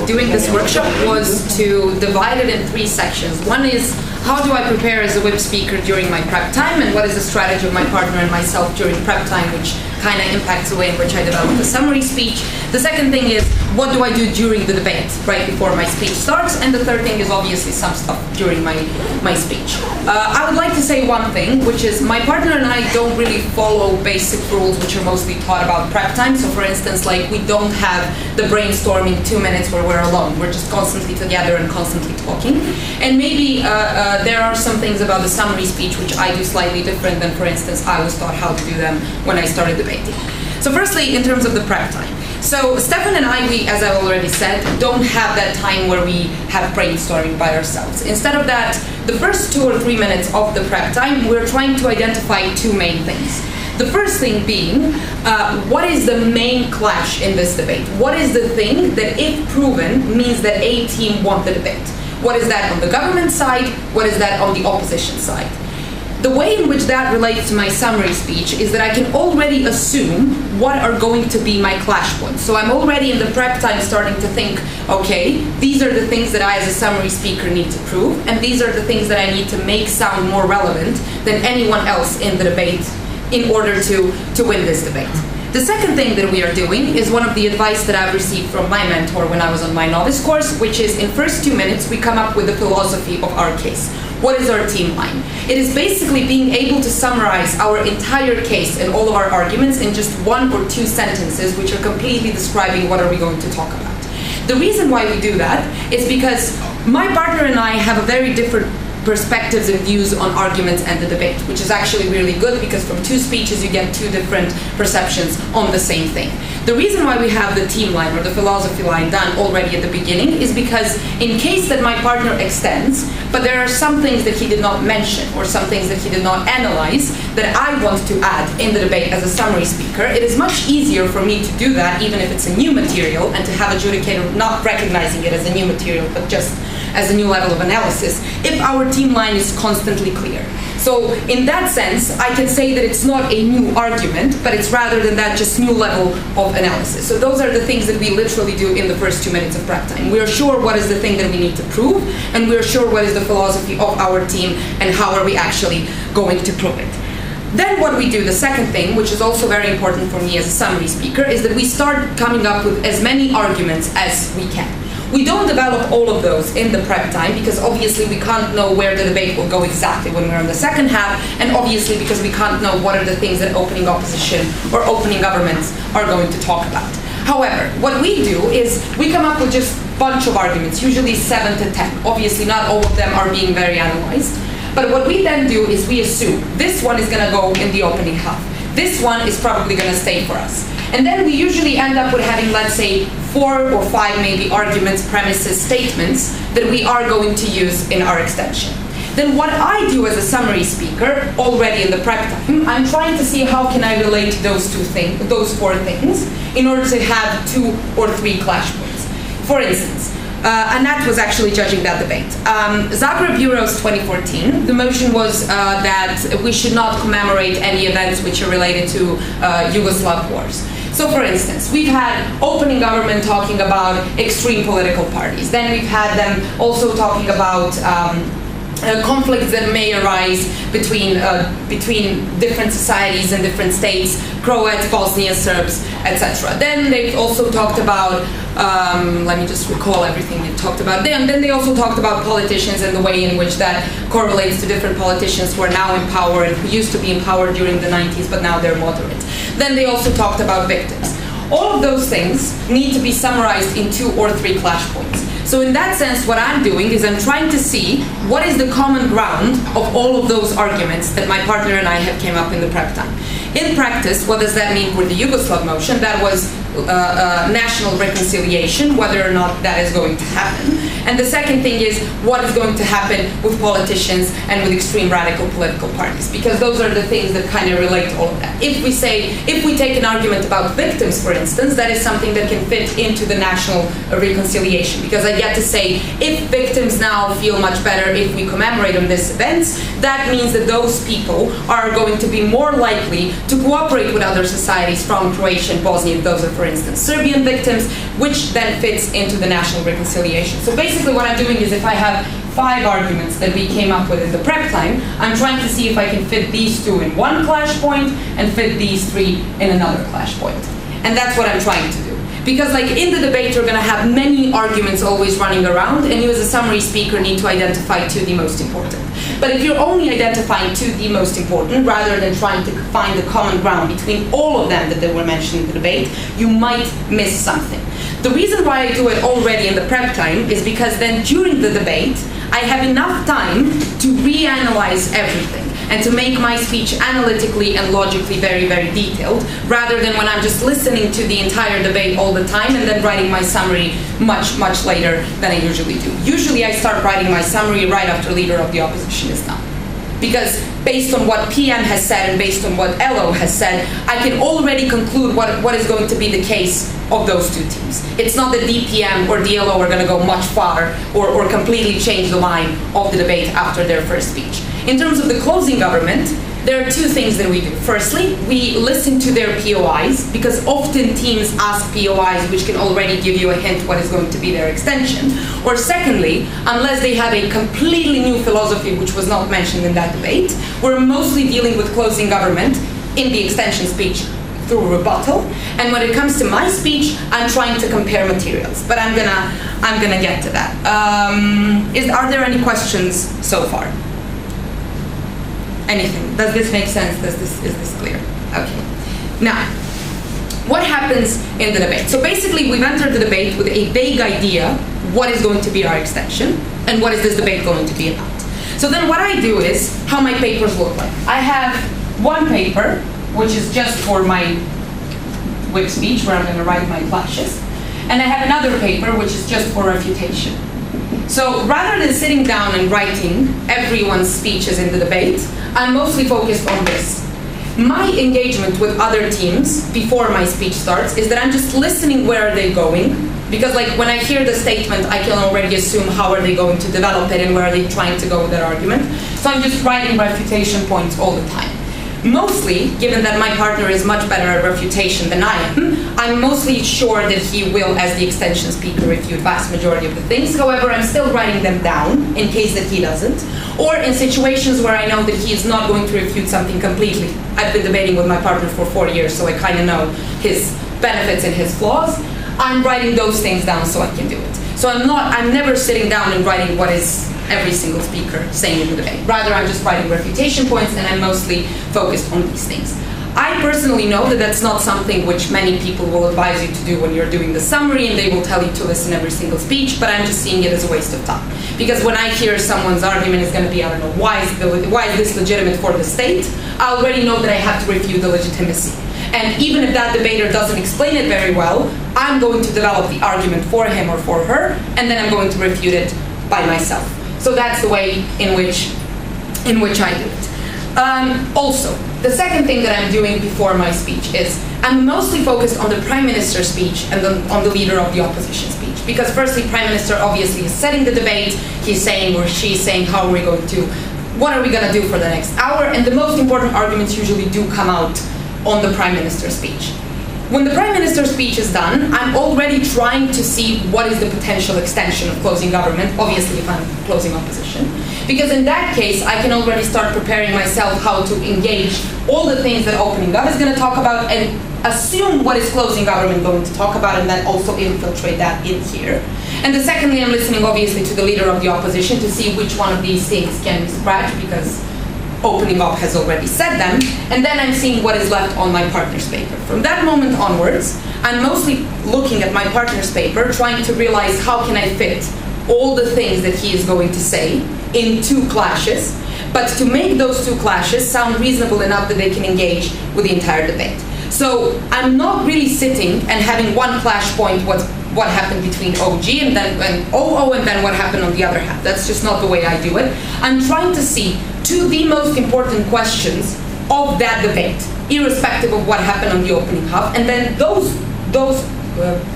doing this workshop was to divide it in 3 sections. One is, how do I prepare as a whip speaker during my prep time, and what is the strategy of my partner and myself during prep time, which kind of impacts the way in which I develop the summary speech. The second thing is, what do I do during the debate, right before my speech starts? And the third thing is obviously some stuff during my speech. I would like to say one thing, which is my partner and I don't really follow basic rules which are mostly taught about prep time. So for instance, like, we don't have the brainstorming 2 minutes where we're alone. We're just constantly together and constantly talking. And maybe there are some things about the summary speech which I do slightly different than, for instance, I was taught how to do them when I started debating. So firstly, in terms of the prep time. So Stefan and I, we, as I already said, don't have that time where we have brainstorming by ourselves. Instead of that, the first 2 or 3 minutes of the prep time, we're trying to identify 2 main things. The first thing being, what is the main clash in this debate? What is the thing that, if proven, means that a team won the debate? What is that on the government side? What is that on the opposition side? The way in which that relates to my summary speech is that I can already assume what are going to be my clash points. So I'm already in the prep time starting to think, okay, these are the things that I as a summary speaker need to prove, and these are the things that I need to make sound more relevant than anyone else in the debate in order to win this debate. The second thing that we are doing is one of the advice that I've received from my mentor when I was on my novice course, which is in first 2 minutes, we come up with the philosophy of our case. What is our team line? It is basically being able to summarize our entire case and all of our arguments in just 1 or 2 sentences, which are completely describing what are we going to talk about. The reason why we do that is because my partner and I have a very different perspectives and views on arguments and the debate, which is actually really good because from 2 speeches you get 2 different perceptions on the same thing. The reason why we have the team line or the philosophy line done already at the beginning is because in case that my partner extends, but there are some things that he did not mention or some things that he did not analyze that I want to add in the debate as a summary speaker, it is much easier for me to do that even if it's a new material and to have adjudicator not recognizing it as a new material but just as a new level of analysis if our team line is constantly clear. So in that sense, I can say that it's not a new argument, but it's rather than that just new level of analysis. So those are the things that we literally do in the first 2 minutes of prep time. We are sure what is the thing that we need to prove, and we are sure what is the philosophy of our team and how are we actually going to prove it. Then what we do, the second thing, which is also very important for me as a summary speaker, is that we start coming up with as many arguments as we can. We don't develop all of those in the prep time because obviously we can't know where the debate will go exactly when we're in the second half, and obviously because we can't know what are the things that opening opposition or opening governments are going to talk about. However, what we do is we come up with just a bunch of arguments, usually 7 to 10. Obviously not all of them are being very analyzed, but what we then do is we assume this one is going to go in the opening half. This one is probably going to stay for us. And then we usually end up with having, let's say, 4 or 5 maybe arguments, premises, statements that we are going to use in our extension. Then what I do as a summary speaker already in the prep time, I'm trying to see how can I relate those 4 things in order to have 2 or 3 clash points. For instance, Anat was actually judging that debate. Zagreb Euros 2014, the motion was that we should not commemorate any events which are related to Yugoslav wars. So for instance, we've had opening government talking about extreme political parties. Then we've had them also talking about conflicts that may arise between different societies and different states, Croats, Bosnian Serbs, etc. Then they've also talked about, let me just recall everything they talked about. Then they also talked about politicians and the way in which that correlates to different politicians who are now in power and who used to be in power during the 90s, but now they're moderate. Then they also talked about victims. All of those things need to be summarized in 2 or 3 clash points. So in that sense, what I'm doing is I'm trying to see what is the common ground of all of those arguments that my partner and I have came up in the prep time. In practice, what does that mean for the Yugoslav motion? That was national reconciliation, whether or not that is going to happen. And the second thing is what is going to happen with politicians and with extreme radical political parties, because those are the things that kind of relate to all of that. If we take an argument about victims, for instance, that is something that can fit into the national reconciliation, because I get to say, if victims now feel much better if we commemorate on these events, that means that those people are going to be more likely to cooperate with other societies from Croatia and Bosnia, if those are, for instance, Serbian victims, which then fits into the national reconciliation. So basically what I'm doing is, if I have 5 arguments that we came up with in the prep time, I'm trying to see if I can fit these 2 in one clash point and fit these 3 in another clash point. And that's what I'm trying to do. Because like in the debate, you're going to have many arguments always running around, and you as a summary speaker need to identify 2 the most important. But if you're only identifying 2 the most important, rather than trying to find the common ground between all of them that they were mentioned in the debate, you might miss something. The reason why I do it already in the prep time is because then during the debate, I have enough time to reanalyze everything and to make my speech analytically and logically very, very detailed, rather than when I'm just listening to the entire debate all the time and then writing my summary much, much later than I usually do. Usually I start writing my summary right after Leader of the Opposition is done. Because based on what PM has said and based on what LO has said, I can already conclude what is going to be the case of those 2 teams. It's not that DPM or DLO are going to go much far or completely change the line of the debate after their first speech. In terms of the closing government, there are 2 things that we do. Firstly, we listen to their POIs, because often teams ask POIs which can already give you a hint what is going to be their extension. Or secondly, unless they have a completely new philosophy which was not mentioned in that debate, we're mostly dealing with closing government in the extension speech through rebuttal. And when it comes to my speech, I'm trying to compare materials. But I'm gonna get to that. Are there any questions so far? Anything? Does this make sense? Is this clear? Okay. Now, what happens in the debate? So basically, we've entered the debate with a vague idea what is going to be our extension and what is this debate going to be about. So then what I do is how my papers look like. I have one paper, which is just for my whip speech, where I'm going to write my clashes. And I have another paper, which is just for refutation. So rather than sitting down and writing everyone's speeches in the debate, I'm mostly focused on this. My engagement with other teams before my speech starts is that I'm just listening where are they going, because like when I hear the statement, I can already assume how are they going to develop it and where are they trying to go with that argument. So I'm just writing refutation points all the time. Mostly, given that my partner is much better at refutation than I am, I'm mostly sure that he will, as the extension speaker, refute vast majority of the things. However, I'm still writing them down in case that he doesn't. Or in situations where I know that he is not going to refute something completely. I've been debating with my partner for 4 years, so I kind of know his benefits and his flaws. I'm writing those things down so I can do it. So I'm never sitting down and writing what is every single speaker saying in the debate. Rather, I'm just writing refutation points, and I'm mostly focused on these things. I personally know that that's not something which many people will advise you to do when you're doing the summary, and they will tell you to listen every single speech, but I'm just seeing it as a waste of time. Because when I hear someone's argument is going to be, I don't know, why is this legitimate for the state, I already know that I have to refute the legitimacy. And even if that debater doesn't explain it very well, I'm going to develop the argument for him or for her, and then I'm going to refute it by myself. So that's the way in which I do it. Also, the second thing that I'm doing before my speech is I'm mostly focused on the Prime Minister's speech and on the Leader of the Opposition speech. Because firstly, Prime Minister obviously is setting the debate. He's saying or she's saying how are we going to, what are we going to do for the next hour? And the most important arguments usually do come out on the Prime Minister's speech. When the Prime Minister's speech is done, I'm already trying to see what is the potential extension of closing government, obviously if I'm closing opposition. Because in that case, I can already start preparing myself how to engage all the things that opening gov is going to talk about and assume what is closing government going to talk about and then also infiltrate that in here. And the secondly, I'm listening obviously to the Leader of the Opposition to see which one of these things can be scratched because opening up has already said them, and then I'm seeing what is left on my partner's paper. From that moment onwards, I'm mostly looking at my partner's paper, trying to realize how can I fit all the things that he is going to say in 2 clashes, but to make those 2 clashes sound reasonable enough that they can engage with the entire debate. So I'm not really sitting and having one clash point what happened between OG and OO and then what happened on the other half. That's just not the way I do it. I'm trying to see to the most important questions of that debate, irrespective of what happened on the opening half, and then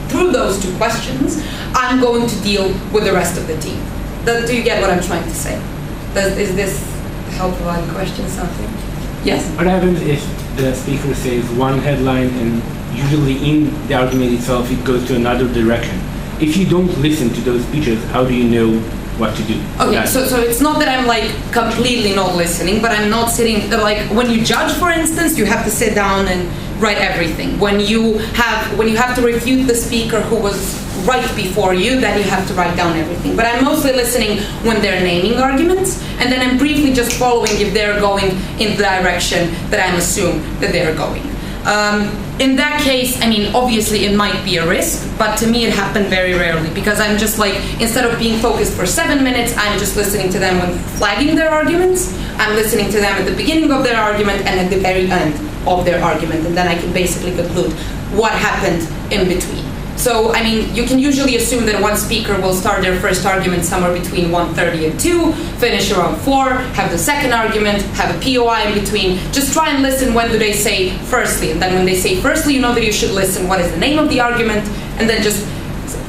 through those two questions, I'm going to deal with the rest of the team. Do you get what I'm trying to say? Is this helpful on question something? Yes? What happens if the speaker says one headline and usually in the argument itself it goes to another direction? If you don't listen to those speeches, how do you know what to do? Okay, so it's not that I'm like completely not listening, but I'm not sitting, like when you judge, for instance, you have to sit down and write everything. When you have to refute the speaker who was right before you, then you have to write down everything. But I'm mostly listening when they're naming arguments, and then I'm briefly just following if they're going in the direction that I'm assuming that they're going. In that case, I mean, obviously it might be a risk, but to me it happened very rarely, because I'm just like, instead of being focused for 7 minutes, I'm just listening to them when flagging their arguments. I'm listening to them at the beginning of their argument and at the very end of their argument, and then I can basically conclude what happened in between. So, I mean, you can usually assume that one speaker will start their first argument somewhere between 1:30 and 2, finish around 4, have the second argument, have a POI in between. Just try and listen when do they say firstly, and then when they say firstly, you know that you should listen what is the name of the argument, and then just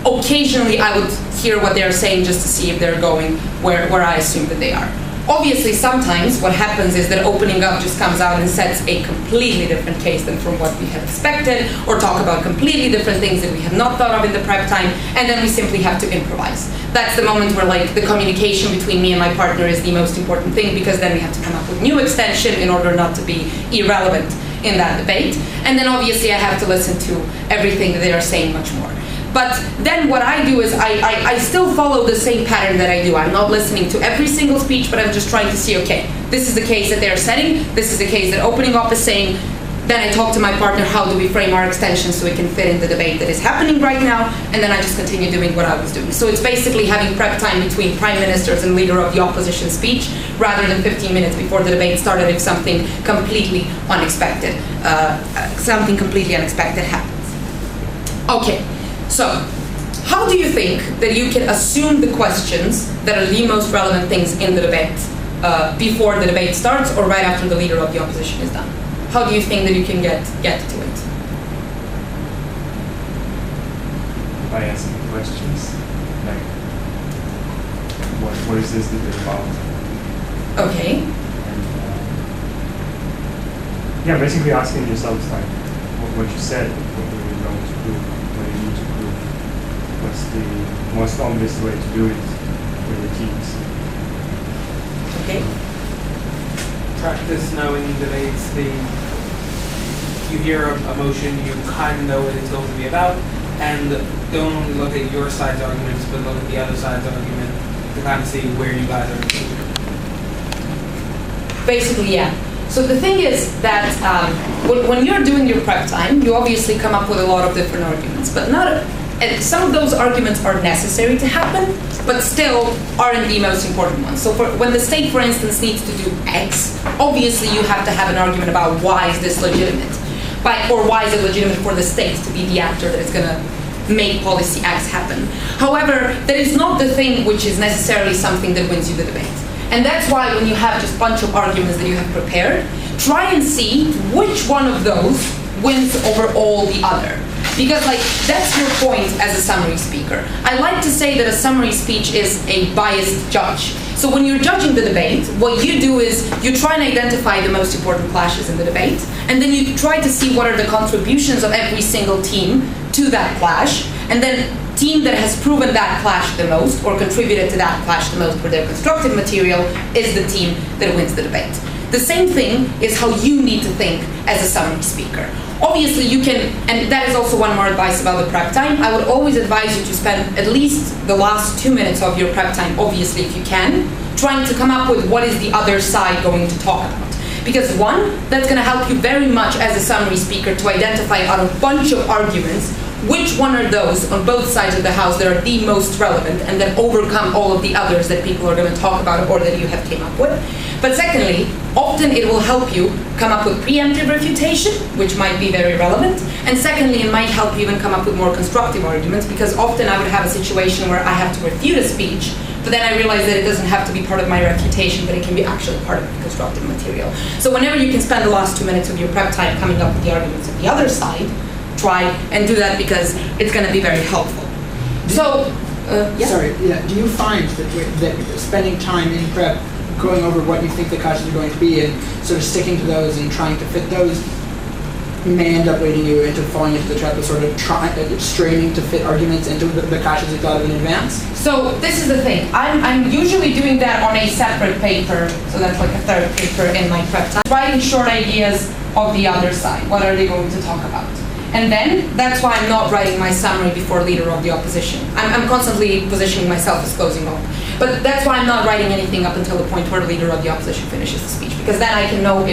occasionally I would hear what they're saying just to see if they're going where I assume that they are. Obviously, sometimes what happens is that opening up just comes out and sets a completely different case than from what we had expected, or talk about completely different things that we had not thought of in the prep time, and then we simply have to improvise. That's the moment where like the communication between me and my partner is the most important thing, because then we have to come up with new extension in order not to be irrelevant in that debate. And then obviously I have to listen to everything that they are saying much more. But then what I do is I still follow the same pattern that I do. I'm not listening to every single speech, but I'm just trying to see, okay, this is the case that they're setting, this is the case that opening up is saying, then I talk to my partner, how do we frame our extension so it can fit in the debate that is happening right now, and then I just continue doing what I was doing. So it's basically having prep time between prime ministers and leader of the opposition speech, rather than 15 minutes before the debate started if something completely unexpected happens. Okay. So, how do you think that you can assume the questions that are the most relevant things in the debate before the debate starts or right after the leader of the opposition is done? How do you think that you can get to it? By asking questions, like, what is this debate about? Okay. And, yeah, basically asking yourself, like, what you said, what were you going to prove? What's the most obvious way to do it for your teams? Okay. Practice knowing debates. You hear a motion, you kind of know what it's going to be about, and don't only look at your side's arguments, but look at the other side's argument to kind of see where you guys are. Basically, yeah. So the thing is that when you're doing your prep time, you obviously come up with a lot of different arguments, but and some of those arguments are necessary to happen, but still aren't the most important ones. So when the state, for instance, needs to do X, obviously you have to have an argument about why is this legitimate, or why is it legitimate for the state to be the actor that is going to make policy X happen. However, that is not the thing which is necessarily something that wins you the debate. And that's why when you have just a bunch of arguments that you have prepared, try and see which one of those wins over all the other. Because like that's your point as a summary speaker. I like to say that a summary speech is a biased judge. So when you're judging the debate, what you do is you try and identify the most important clashes in the debate, and then you try to see what are the contributions of every single team to that clash, and then team that has proven that clash the most or contributed to that clash the most with their constructive material is the team that wins the debate. The same thing is how you need to think as a summary speaker. Obviously you can, and that is also one more advice about the prep time, I would always advise you to spend at least the last 2 minutes of your prep time, obviously if you can, trying to come up with what is the other side going to talk about. Because one, that's going to help you very much as a summary speaker to identify out of a bunch of arguments which one are those on both sides of the house that are the most relevant, and then overcome all of the others that people are going to talk about or that you have came up with. But secondly, often it will help you come up with preemptive refutation, which might be very relevant. And secondly, it might help you even come up with more constructive arguments, because often I would have a situation where I have to refute a speech, but then I realize that it doesn't have to be part of my refutation, but it can be actually part of the constructive material. So whenever you can spend the last 2 minutes of your prep time coming up with the arguments of the other side, try and do that, because it's going to be very helpful. So, yeah. Sorry, yeah. Do you find that spending time in prep, going over what you think the questions are going to be, and sort of sticking to those and trying to fit those, may end up leading you into falling into the trap of sort of straining to fit arguments into the questions you thought of in advance? So this is the thing. I'm usually doing that on a separate paper, so that's like a third paper in my prep time. Writing short ideas of the other side. What are they going to talk about? And then, that's why I'm not writing my summary before leader of the opposition. I'm constantly positioning myself as closing off. But that's why I'm not writing anything up until the point where the leader of the opposition finishes the speech, because then I can know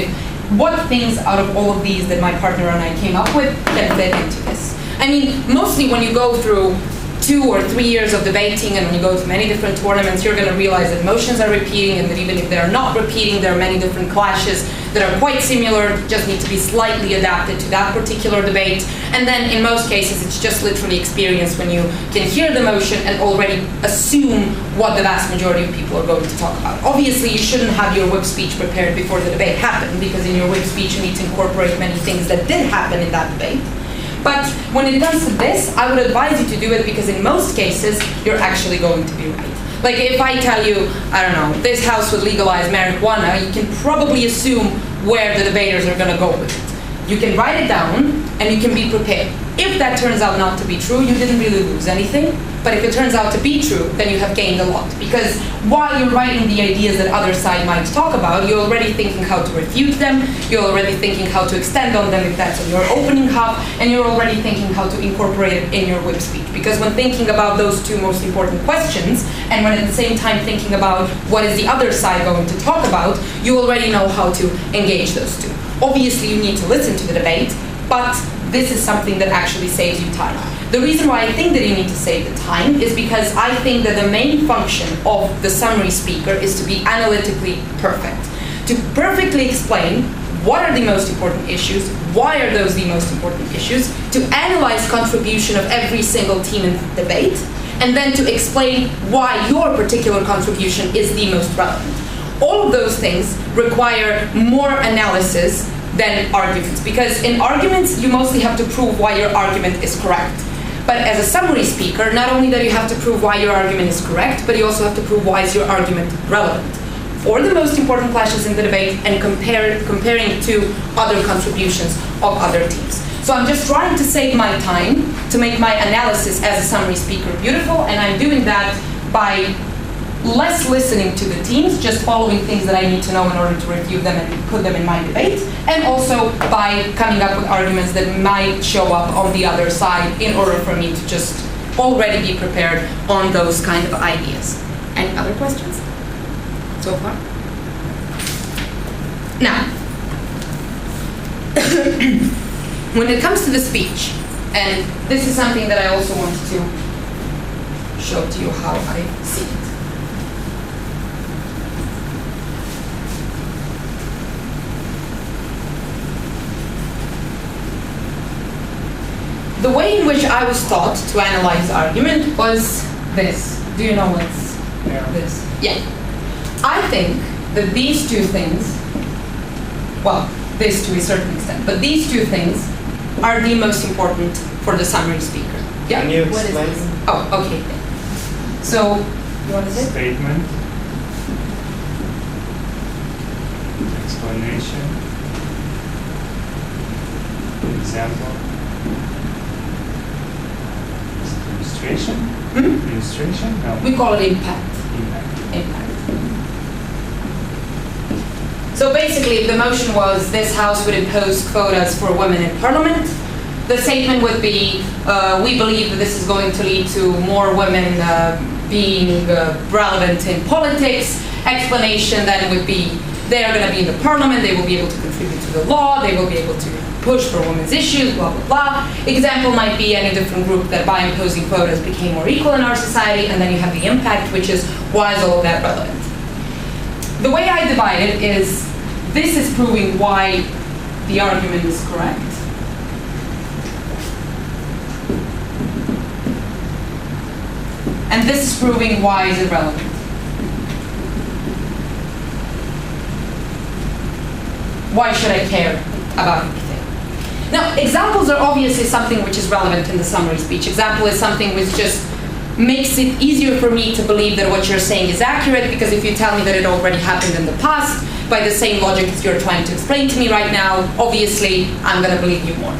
what things out of all of these that my partner and I came up with can fit into this. I mean, mostly when you go through 2 or 3 years of debating, and when you go to many different tournaments, you're going to realize that motions are repeating, and that even if they're not repeating, there are many different clashes that are quite similar, just need to be slightly adapted to that particular debate. And then in most cases, it's just literally experience when you can hear the motion and already assume what the vast majority of people are going to talk about. Obviously, you shouldn't have your whip speech prepared before the debate happened, because in your whip speech, you need to incorporate many things that did happen in that debate. But when it comes to this, I would advise you to do it, because in most cases, you're actually going to be right. Like if I tell you, I don't know, this house would legalize marijuana, you can probably assume where the debaters are going to go with it. You can write it down, and you can be prepared. If that turns out not to be true, you didn't really lose anything. But if it turns out to be true, then you have gained a lot. Because while you're writing the ideas that other side might talk about, you're already thinking how to refute them, you're already thinking how to extend on them if that's on your opening half, and you're already thinking how to incorporate it in your whip speech. Because when thinking about those two most important questions, and when at the same time thinking about what is the other side going to talk about, you already know how to engage those two. Obviously, you need to listen to the debate, but this is something that actually saves you time. The reason why I think that you need to save the time is because I think that the main function of the summary speaker is to be analytically perfect. To perfectly explain what are the most important issues, why are those the most important issues, to analyze contribution of every single team in the debate, and then to explain why your particular contribution is the most relevant. All of those things require more analysis than arguments, because in arguments you mostly have to prove why your argument is correct. But as a summary speaker, not only that you have to prove why your argument is correct, but you also have to prove why is your argument relevant for the most important clashes in the debate, and comparing it to other contributions of other teams. So I'm just trying to save my time to make my analysis as a summary speaker beautiful, and I'm doing that by less listening to the teams, just following things that I need to know in order to review them and put them in my debate, and also by coming up with arguments that might show up on the other side in order for me to just already be prepared on those kind of ideas. Any other questions so far? Now, when it comes to the speech, and this is something that I also wanted to show to you how I see it. The way in which I was taught to analyze argument was this. Do you know what's this? Yeah. I think that these two things, well, this to a certain extent, but these two things are the most important for the summary speaker. Yeah. Can you explain? Oh, okay. So, what is it? Statement. Explanation. Example. Illustration? Hmm? Illustration? No. We call it impact. Impact. So basically, if the motion was this House would impose quotas for women in Parliament, the statement would be, we believe that this is going to lead to more women being relevant in politics. Explanation then would be, They are going to be in the parliament, they will be able to contribute to the law, they will be able to push for women's issues, blah, blah, blah. Example might be any different group that by imposing quotas became more equal in our society, and then you have the impact, which is, why is all of that relevant? The way I divide it is, this is proving why the argument is correct. And this is proving why is it relevant. Why should I care about anything? Now, examples are obviously something which is relevant in the summary speech. Example is something which just makes it easier for me to believe that what you're saying is accurate, because if you tell me that it already happened in the past, by the same logic as you're trying to explain to me right now, obviously, I'm going to believe you more.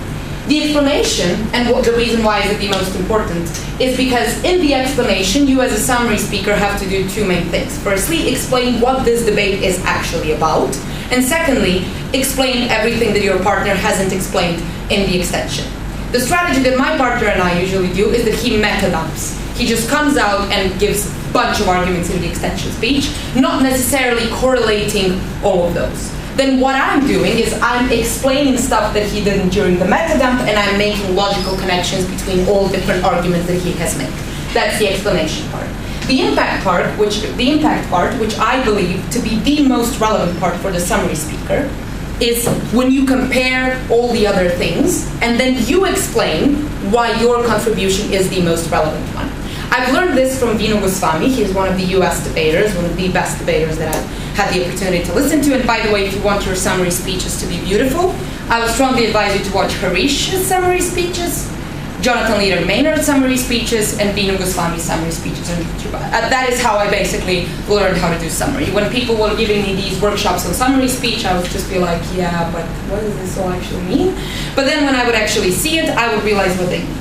The explanation, and the reason why is it the most important, is because in the explanation, you as a summary speaker have to do two main things. Firstly, explain what this debate is actually about, and secondly, explain everything that your partner hasn't explained in the extension. The strategy that my partner and I usually do is that he meta-dumps. He just comes out and gives a bunch of arguments in the extension speech, not necessarily correlating all of those. Then what I'm doing is I'm explaining stuff that he didn't during the meta-dump, and I'm making logical connections between all different arguments that he has made. That's the explanation part. The impact part, which I believe to be the most relevant part for the summary speaker, is when you compare all the other things, and then you explain why your contribution is the most relevant one. I've learned this from Vino Goswami. He is one of the US debaters, one of the best debaters that I've had the opportunity to listen to. And by the way, if you want your summary speeches to be beautiful, I would strongly advise you to watch Harish's summary speeches, Jonathan Leader Maynard's summary speeches, and Vino Goswami's summary speeches on YouTube. That is how I basically learned how to do summary. When people were giving me these workshops on summary speech, I would just be like, yeah, but what does this all actually mean? But then when I would actually see it, I would realize what they mean.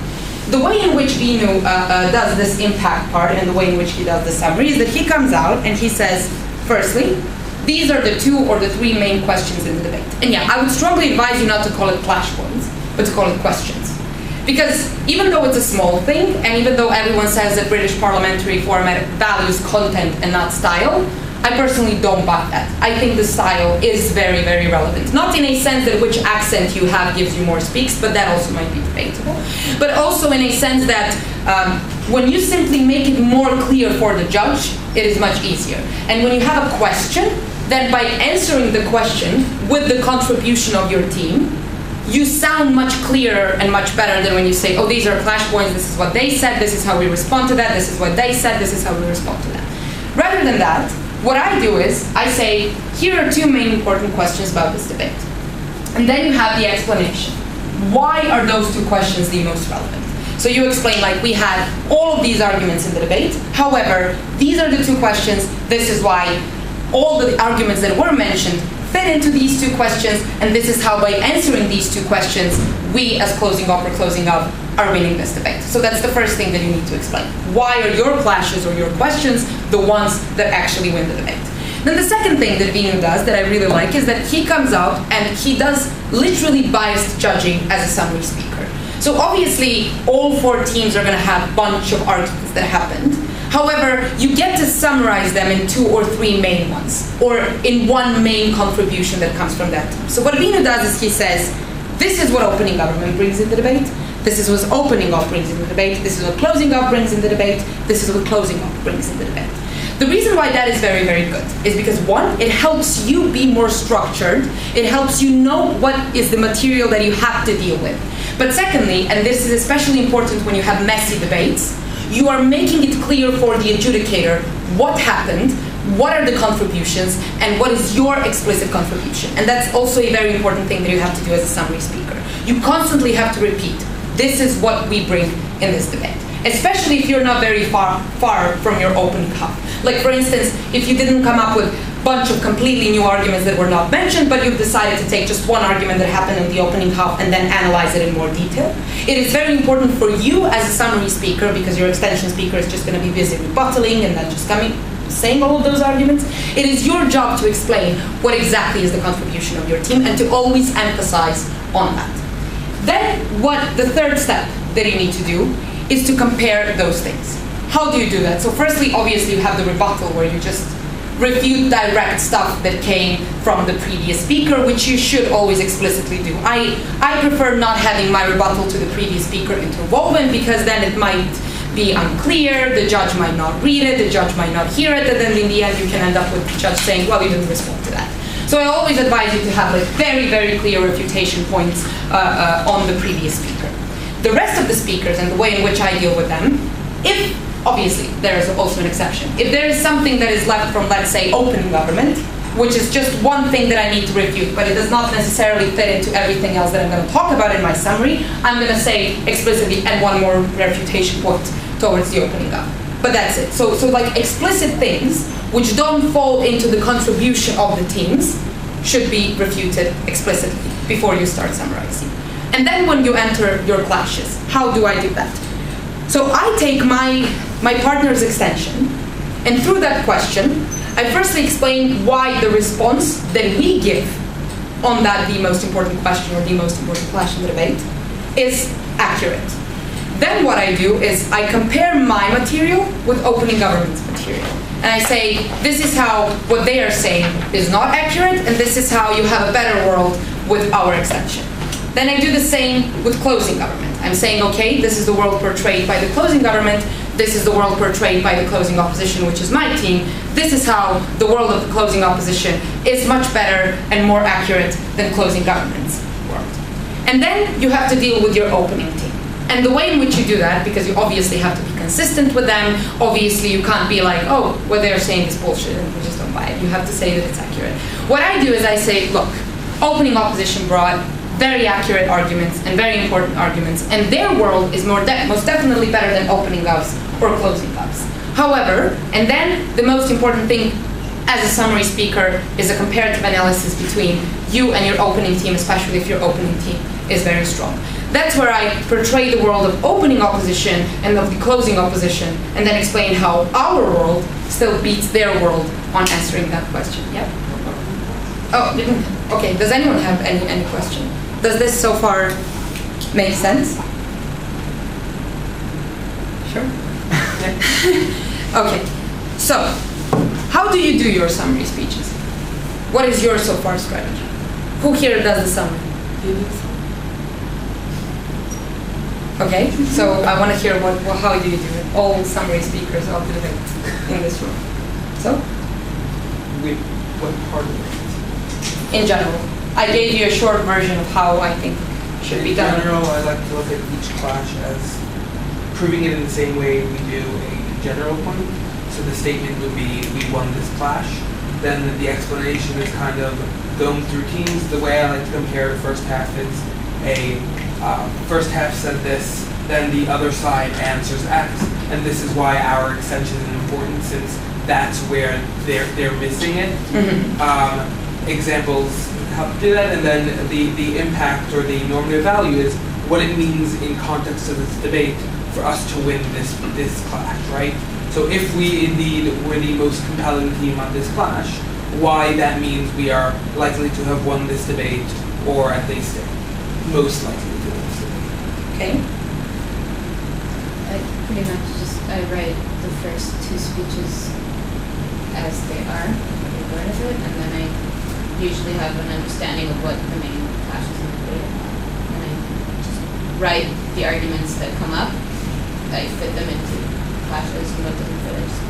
The way in which Vino does this impact part and the way in which he does the summary is that he comes out and he says, firstly, these are the 2 or the 3 main questions in the debate. And yeah, I would strongly advise you not to call it flashpoints, but to call it questions. Because even though it's a small thing, and even though everyone says that British parliamentary format values content and not style, I personally don't buy that. I think the style is very, very relevant. Not in a sense that which accent you have gives you more speaks, but that also might be debatable. But also in a sense that when you simply make it more clear for the judge, it is much easier. And when you have a question, then by answering the question with the contribution of your team, you sound much clearer and much better than when you say, oh, these are flashpoints, this is what they said, this is how we respond to that, this is what they said, this is how we respond to that. Rather than that, what I do is, I say, here are 2 main important questions about this debate. And then you have the explanation. Why are those 2 questions the most relevant? So you explain, like, we had all of these arguments in the debate, however, these are the 2 questions, this is why all the arguments that were mentioned fit into these 2 questions, and this is how by answering these 2 questions, we as closing up or closing up are winning this debate. So that's the first thing that you need to explain. Why are your clashes or your questions the ones that actually win the debate? Then the second thing that Vino does that I really like is that he comes out and he does literally biased judging as a summary speaker. So obviously all 4 teams are going to have a bunch of arguments that happened. However, you get to summarize them in 2 or 3 main ones, or in one main contribution that comes from that team. So what Vino does is he says, this is what opening government brings in the debate, this is what opening up brings in the debate, this is what closing up brings in the debate, this is what closing up brings in the debate. The reason why that is very, very good is because 1, it helps you be more structured, it helps you know what is the material that you have to deal with. But secondly, and this is especially important when you have messy debates, you are making it clear for the adjudicator what happened, what are the contributions, and what is your explicit contribution. And that's also a very important thing that you have to do as a summary speaker. You constantly have to repeat, this is what we bring in this debate. Especially if you're not very far from your opening cup. Like for instance, if you didn't come up with a bunch of completely new arguments that were not mentioned, but you've decided to take just one argument that happened in the opening half and then analyze it in more detail. It is very important for you as a summary speaker, because your extension speaker is just going to be busy rebuttaling and then just saying all of those arguments. It is your job to explain what exactly is the contribution of your team and to always emphasize on that. Then what the third step that you need to do is to compare those things. How do you do that? So firstly, obviously, you have the rebuttal where you just refute direct stuff that came from the previous speaker, which you should always explicitly do. I prefer not having my rebuttal to the previous speaker interwoven, because then it might be unclear, the judge might not read it, the judge might not hear it, and then in the end you can end up with the judge saying, well, you didn't respond to that. So I always advise you to have like very, very clear refutation points on the previous speaker. The rest of the speakers and the way in which I deal with them, if, obviously, there is also an exception. If there is something that is left from, let's say, open government, which is just one thing that I need to refute, but it does not necessarily fit into everything else that I'm going to talk about in my summary, I'm going to say explicitly, add one more refutation point towards the opening up. But that's it. So like explicit things which don't fall into the contribution of the teams should be refuted explicitly before you start summarizing. And then when you enter your clashes, how do I do that? So I take my partner's extension, and through that question, I firstly explain why the response that we give on that the most important question or the most important clash in the debate is accurate. Then what I do is I compare my material with opening government's material. And I say, this is how what they are saying is not accurate, and this is how you have a better world with our extension. Then I do the same with closing government. I'm saying, okay, this is the world portrayed by the closing government, this is the world portrayed by the closing opposition, which is my team. This is how the world of the closing opposition is much better and more accurate than closing government's world. And then you have to deal with your opening team. And the way in which you do that, because you obviously have to be consistent with them, obviously you can't be like, oh, what they're saying is bullshit and we just don't buy it. You have to say that it's accurate. What I do is I say, look, opening opposition brought very accurate arguments and very important arguments, and their world is most definitely better than opening govs or closing govs. However, and then the most important thing as a summary speaker is a comparative analysis between you and your opening team, especially if your opening team is very strong. That's where I portray the world of opening opposition and of the closing opposition, and then explain how our world still beats their world on answering that question. Yeah? Oh, okay. Does anyone have any question? Does this so far make sense? Sure? Okay. So, how do you do your summary speeches? What is your so far strategy? Who here does the summary? You do the summary. Okay, so I want to hear how do you do it? All summary speakers of the debate in this room. So? What part of it? In general. I gave you a short version of how I think should be done. In general, I like to look at each clash as proving it in the same way we do a general point. So the statement would be, we won this clash. Then the explanation is kind of going through teams. The way I like to compare the first half is first half said this, then the other side answers X, and this is why our extension is important, since that's where they're missing it. Mm-hmm. Examples help do that, and then the impact or the normative value is what it means in context of this debate for us to win this clash, right? So if we indeed were the most compelling team on this clash, why that means we are likely to have won this debate, or at least most likely to win this debate. Okay. I pretty much I write the first two speeches as they are, every word of it, and then I usually have an understanding of what the main clashes in the debate are. And I just write the arguments that come up, I fit them into clashes, and what doesn't fit, I just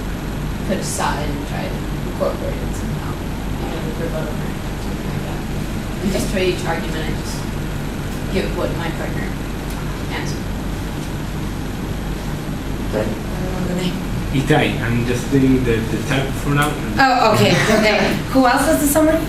put aside and try to incorporate it somehow, with rebuttal or something like that. And just for each argument, I just give what my partner answered. Good. I don't know the name. Itai, I'm just doing the type for now. Oh, okay. Okay. Who else does the summary?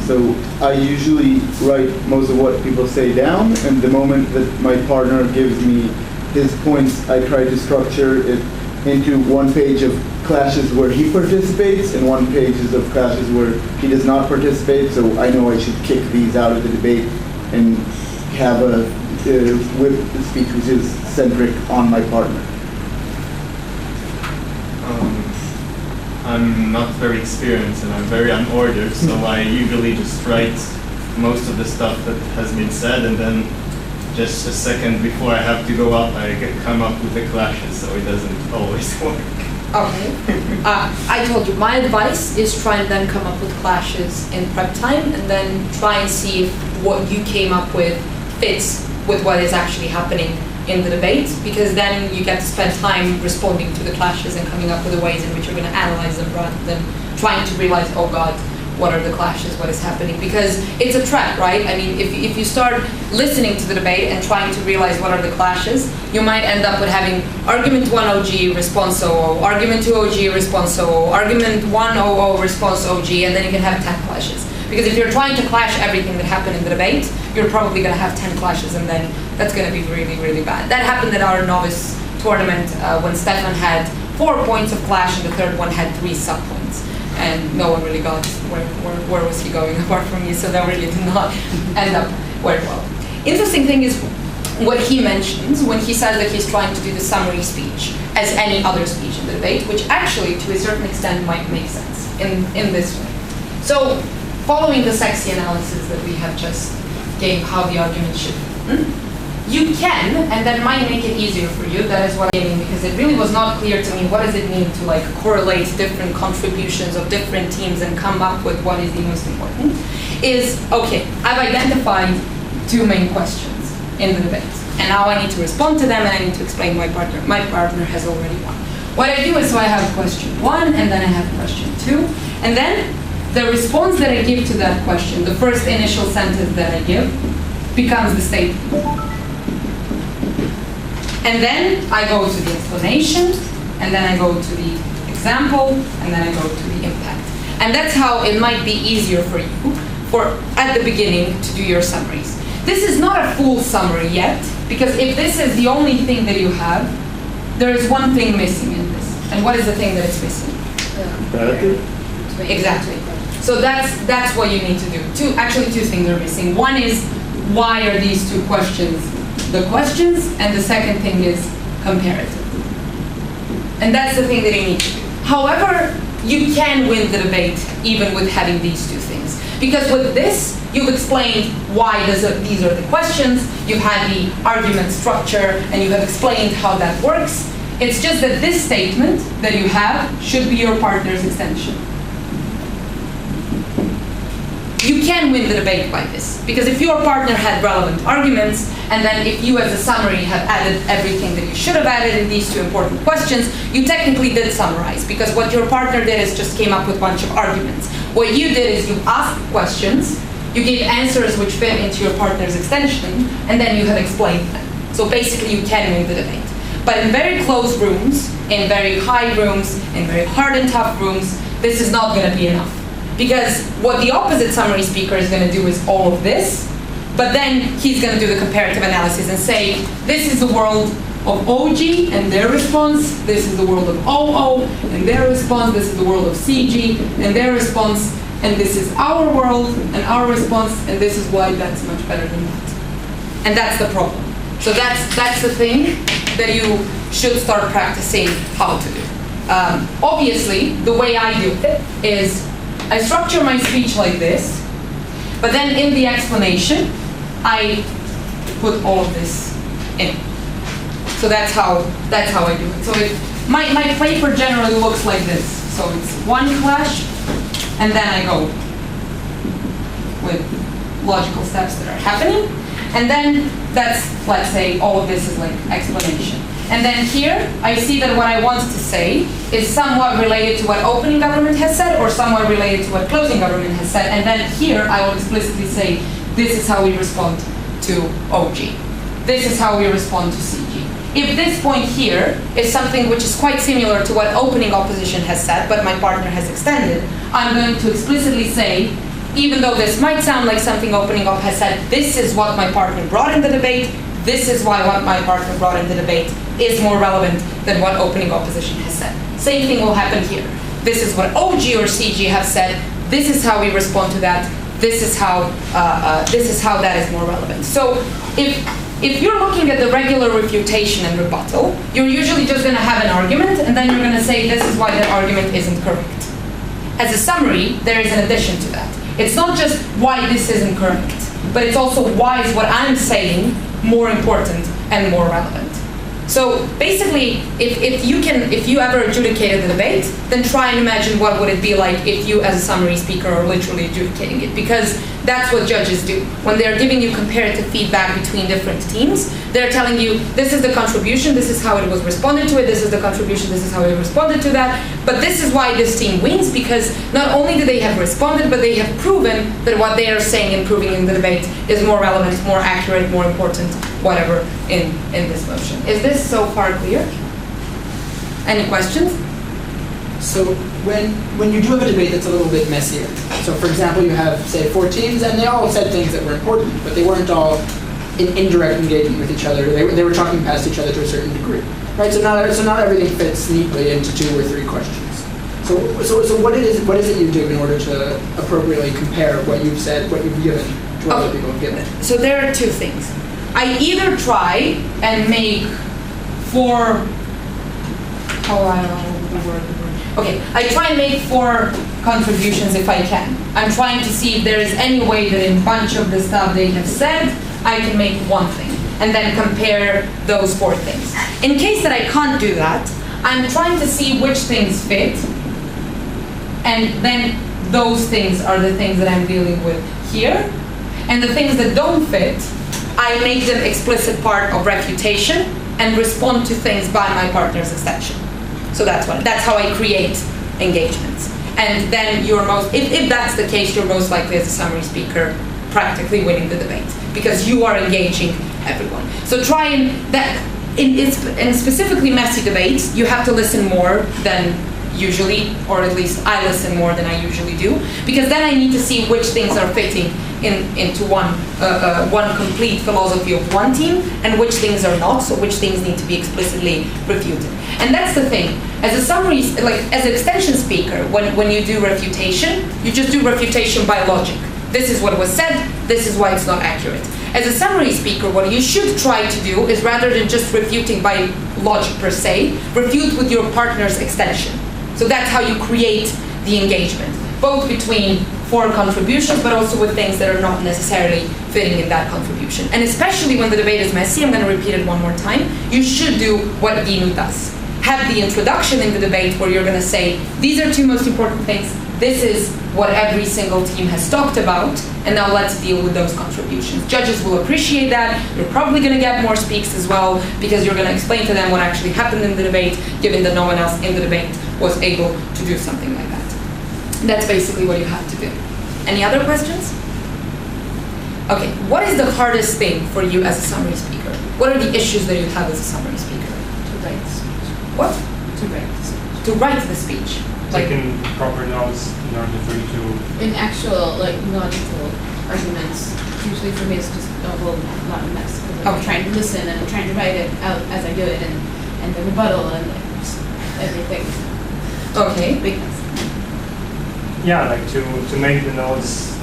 So I usually write most of what people say down, and the moment that my partner gives me his points, I try to structure it into one page of clashes where he participates and one page of clashes where he does not participate, so I know I should kick these out of the debate and have a whip speech which is centric on my partner. I'm not very experienced and I'm very unordered, so I usually just write most of the stuff that has been said, and then just a second before I have to go up, I come up with the clashes, so it doesn't always work. Okay. I told you, my advice is try and then come up with clashes in prep time and then try and see if what you came up with fits with what is actually happening in the debate, because then you get to spend time responding to the clashes and coming up with the ways in which you're going to analyze them rather than trying to realize, oh God, what are the clashes, what is happening? Because it's a trap, right? I mean, if you start listening to the debate and trying to realize what are the clashes, you might end up with having argument 1 OG, response OO, argument 2 OG, response OO, argument 1 OO, response OG, and then you can have 10 clashes. Because if you're trying to clash everything that happened in the debate, you're probably going to have 10 clashes, and then that's going to be really, really bad. That happened at our novice tournament when Stefan had 4 points of clash and the third one had 3 sub-points. And no one really got where was he going apart from me, so that really did not end up very well. Interesting thing is what he mentions when he says that he's trying to do the summary speech as any other speech in the debate, which actually to a certain extent might make sense in this way. So following the sexy analysis that we have just gave how the argument should be, you can, and that might make it easier for you, that is what I mean, because it really was not clear to me what does it mean to like correlate different contributions of different teams and come up with what is the most important, is, okay, I've identified 2 main questions in the debate, and now I need to respond to them and I need to explain my partner. My partner has already won. What I do is, so I have question 1, and then I have question 2, and then the response that I give to that question, the first initial sentence that I give, becomes the statement. And then I go to the explanation, and then I go to the example, and then I go to the impact. And that's how it might be easier for you, at the beginning, to do your summaries. This is not a full summary yet, because if this is the only thing that you have, there is one thing missing in this. And what is the thing that is missing? Comparative? Exactly. So that's what you need to do. Actually, 2 things are missing. One is, why are these 2 questions the questions, and the second thing is comparative. And that's the thing that you need to do. However, you can win the debate even with having these 2 things. Because with this, you've explained why these are the questions, you've had the argument structure, and you have explained how that works. It's just that this statement that you have should be your partner's extension. You can win the debate by this, because if your partner had relevant arguments, and then if you as a summary have added everything that you should have added in these 2 important questions, you technically did summarize, because what your partner did is just came up with a bunch of arguments. What you did is you asked questions, you gave answers which fit into your partner's extension, and then you have explained them. So basically you can win the debate. But in very closed rooms, in very high rooms, in very hard and tough rooms, this is not going to be enough. Because what the opposite summary speaker is going to do is all of this, but then he's going to do the comparative analysis and say, this is the world of OG and their response, this is the world of OO and their response, this is the world of CG and their response, and this is our world and our response, and this is why that's much better than that. And that's the problem. So that's the thing that you should start practicing how to do. Obviously, the way I do it is I structure my speech like this, but then in the explanation, I put all of this in. So that's how I do it. So my paper generally looks like this. So it's 1 clash, and then I go with logical steps that are happening, and then that's, let's say, all of this is like explanation. And then here, I see that what I want to say is somewhat related to what opening government has said, or somewhat related to what closing government has said. And then here, I will explicitly say, this is how we respond to OG. This is how we respond to CG. If this point here is something which is quite similar to what opening opposition has said, but my partner has extended, I'm going to explicitly say, even though this might sound like something opening op has said, this is what my partner brought in the debate, this is why what my partner brought in the debate is more relevant than what opening opposition has said. Same thing will happen here. This is what OG or CG have said. This is how we respond to that. This is how that is more relevant. So if you're looking at the regular refutation and rebuttal, you're usually just going to have an argument, and then you're going to say this is why that argument isn't correct. As a summary, there is an addition to that. It's not just why this isn't correct, but it's also why is what I'm saying more important and more relevant. So basically, if you ever adjudicated the debate, then try and imagine what would it be like if you as a summary speaker are literally adjudicating it, because that's what judges do. When they're giving you comparative feedback between different teams, they're telling you, this is the contribution, this is how it was responded to it, this is the contribution, this is how it responded to that, but this is why this team wins, because not only do they have responded, but they have proven that what they are saying and proving in the debate is more relevant, more accurate, more important, whatever, in this motion. Is this so far clear? Any questions? So when you do have a debate that's a little bit messier, so for example, you have, say, 4 teams, and they all said things that were important, but they weren't all in indirect engagement with each other. They were talking past each other to a certain degree, right? So not everything fits neatly into 2 or 3 questions. So what is it you do in order to appropriately compare what you've said, what you've given, to what other people have given? So there are 2 things. I either try and make 4. I don't know the word. Okay, I try and make 4 contributions if I can. I'm trying to see if there is any way that in a bunch of the stuff they have said, I can make 1 thing, and then compare those 4 things. In case that I can't do that, I'm trying to see which things fit, and then those things are the things that I'm dealing with here, and the things that don't fit, I make them explicit part of refutation and respond to things by my partner's extension. So that's how I create engagements. And then if that's the case, you're most likely as a summary speaker practically winning the debate, because you are engaging everyone. So try and in specifically messy debates, you have to listen more than usually, or at least I listen more than I usually do, because then I need to see which things are fitting into one complete philosophy of one team, and which things are not, so which things need to be explicitly refuted. And that's the thing. As a summary, as an extension speaker, when you do refutation, you just do refutation by logic. This is what was said, this is why it's not accurate. As a summary speaker, what you should try to do is, rather than just refuting by logic per se, refute with your partner's extension. So that's how you create the engagement, both between 4 contributions, but also with things that are not necessarily fitting in that contribution. And especially when the debate is messy, I'm going to repeat it one more time, you should do what Dinu does. Have the introduction in the debate where you're going to say, these are 2 most important things, this is what every single team has talked about, and now let's deal with those contributions. Judges will appreciate that. You're probably going to get more speaks as well, because you're going to explain to them what actually happened in the debate, given that no one else in the debate was able to do something like that. That's basically what you have to do. Any other questions? Okay, what is the hardest thing for you as a summary speaker? What are the issues that you have as a summary speaker? To write the speech. What? To write the speech. To write the speech. Taking proper notes in order for you to... In actual, logical arguments, usually for me it's just a whole lot of mess. Because I'm trying to listen and I'm trying to write it out as I do it, and the rebuttal and everything. Okay. Big mess. Yeah, to make the notes,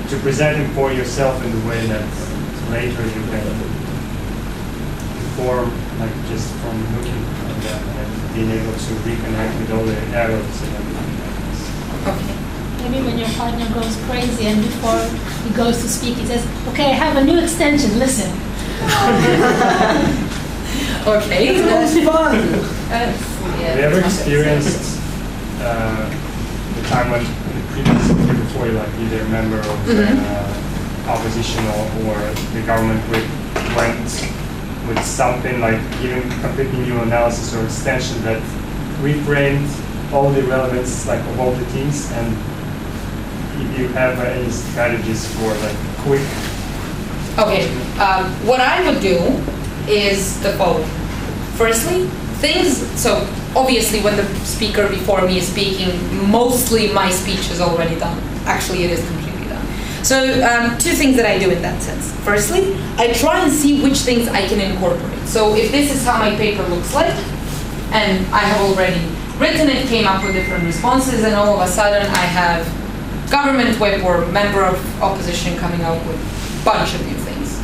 to present them for yourself in the way that later you can inform, just from looking at that and being able to reconnect with all the errors and everything. Okay. Maybe when your partner goes crazy and before he goes to speak, he says, "Okay, I have a new extension, listen." Okay. That's fun. Have you ever experienced the time when the previous speaker before you, either a member of opposition or the government went with something giving completely new analysis or extension that reframed all the relevance of all the teams, and if you have any strategies for quick? Okay, what I would do is the following. Firstly, so obviously when the speaker before me is speaking, mostly my speech is already done. Actually, it is completely done. So 2 things that I do in that sense. Firstly, I try and see which things I can incorporate. So if this is how my paper looks like, and I have already written it, came up with different responses, and all of a sudden I have government whip or member of opposition coming out with a bunch of new things.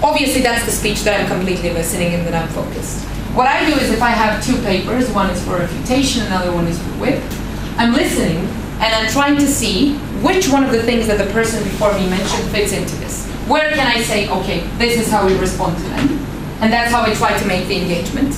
Obviously that's the speech that I'm completely listening and that I'm focused. What I do is, if I have 2 papers, one is for refutation, another one is for whip, I'm listening and I'm trying to see which one of the things that the person before me mentioned fits into this. Where can I say, okay, this is how we respond to them? And that's how I try to make the engagement.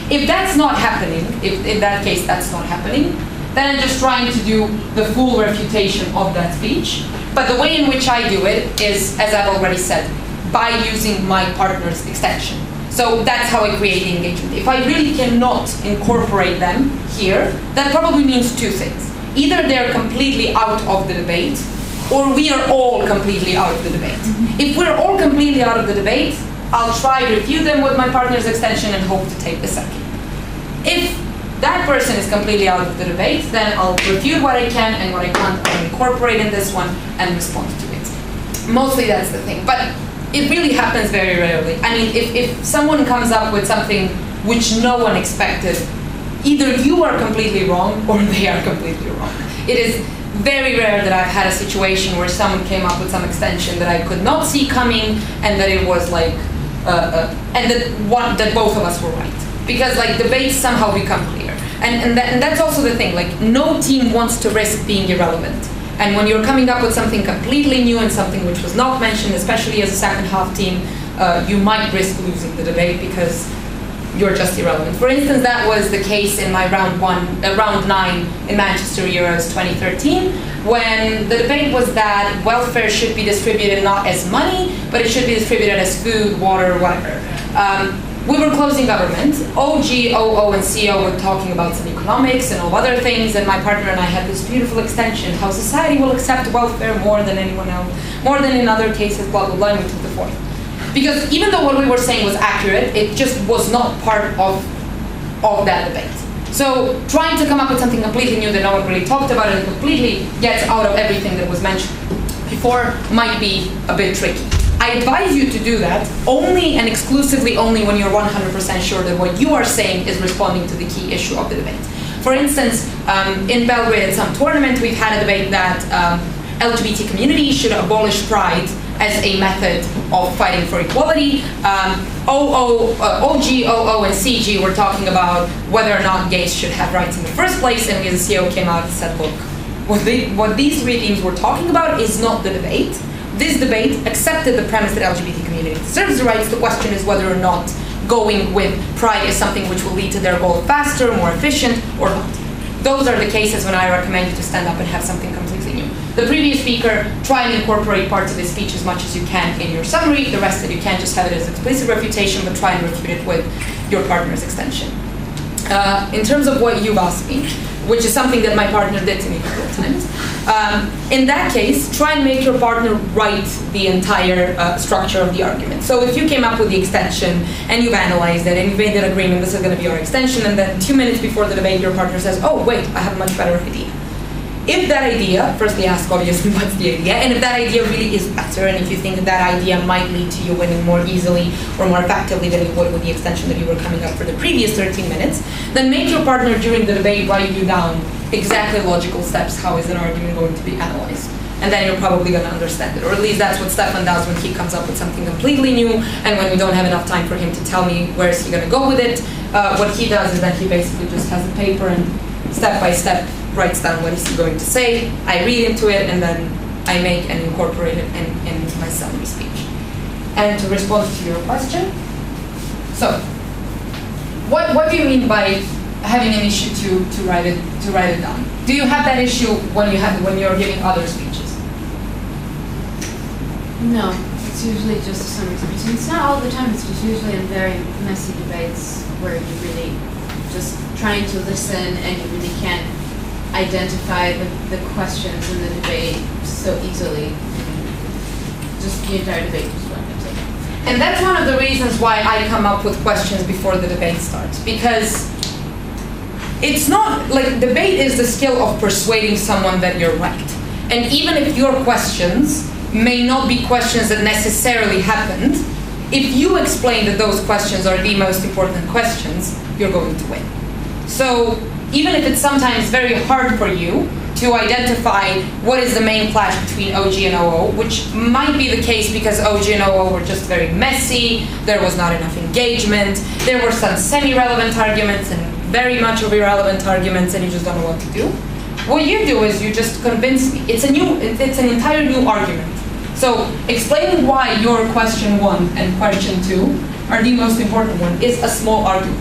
If that's not happening, if in that case that's not happening, then I'm just trying to do the full refutation of that speech. But the way in which I do it is, as I've already said, by using my partner's extension. So that's how I create the engagement. If I really cannot incorporate them here, that probably means two things. Either they're completely out of the debate, or we are all completely out of the debate. If we're all completely out of the debate, I'll try to review them with my partner's extension and hope to take the second. If that person is completely out of the debate, then I'll review what I can, and what I can't I'll incorporate in this one and respond to it. Mostly that's the thing, but it really happens very rarely. I mean, if someone comes up with something which no one expected, either you are completely wrong or they are completely wrong. It is very rare that I've had a situation where someone came up with some extension that I could not see coming, and that it was like, and that both of us were right. Because like debates somehow become clear. And that's also the thing, like no team wants to risk being irrelevant. And when you're coming up with something completely new and something which was not mentioned, especially as a second half team, you might risk losing the debate because you're just irrelevant. For instance, that was the case in my round 9 in Manchester Euros 2013, when the debate was that welfare should be distributed not as money, but it should be distributed as food, water, whatever. We were closing government. OG, OO, and CO were talking about some economics and all other things, and my partner and I had this beautiful extension, how society will accept welfare more than anyone else, more than in other cases, blah, blah, blah, and we took the fourth. Because even though what we were saying was accurate, it just was not part of that debate. So trying to come up with something completely new that no one really talked about and completely gets out of everything that was mentioned before might be a bit tricky. I advise you to do that only and exclusively only when you're 100% sure that what you are saying is responding to the key issue of the debate. For instance, in Belgrade at some tournament, we've had a debate that LGBT community should abolish pride as a method of fighting for equality. OG, OO, and CG were talking about whether or not gays should have rights in the first place, and we as a CEO came out and said, look, what these three teams were talking about is not the debate. This debate accepted the premise that LGBT community deserves the rights. The question is whether or not going with pride is something which will lead to their goal faster, more efficient, or not. Those are the cases when I recommend you to stand up and have something completely new. The previous speaker, try and incorporate parts of his speech as much as you can in your summary. The rest that you can, just have it as explicit refutation, but try and refute it with your partner's extension. In terms of what you've asked me, which is something that my partner did to me a couple of times, in that case, try and make your partner write the entire structure of the argument. So if you came up with the extension and you've analyzed it and you've made an agreement, this is going to be your extension, and then 2 minutes before the debate, your partner says, oh, wait, I have a much better idea. If that idea, firstly ask obviously what's the idea, and if that idea really is better, and if you think that idea might lead to you winning more easily or more effectively than you would with the extension that you were coming up for the previous 13 minutes, then make your partner during the debate write you down exactly logical steps, how is an argument going to be analyzed. And then you're probably going to understand it, or at least that's what Stefan does when he comes up with something completely new, and when we don't have enough time for him to tell me where is he going to go with it, what he does is that he basically just has a paper and step by step writes down what is he going to say, I read into it, and then I make and incorporate it in my summary speech. And to respond to your question, so what do you mean by having an issue to write it down? Do you have that issue when you're giving other speeches? No, it's usually just a summary speech. And it's not all the time, it's just usually in very messy debates where you really just trying to listen and you really can't identify the questions in the debate so easily. Just the entire debate just went into it. And that's one of the reasons why I come up with questions before the debate starts, because it's not, like, debate is the skill of persuading someone that you're right. And even if your questions may not be questions that necessarily happened, if you explain that those questions are the most important questions, you're going to win. So even if it's sometimes very hard for you to identify what is the main clash between OG and OO, which might be the case because OG and OO were just very messy, there was not enough engagement, there were some semi-relevant arguments and very much of irrelevant arguments, and you just don't know what to do. What you do is you just convince me. It's an entire new argument. So explaining why your question 1 and question 2 are the most important one, is a small argument.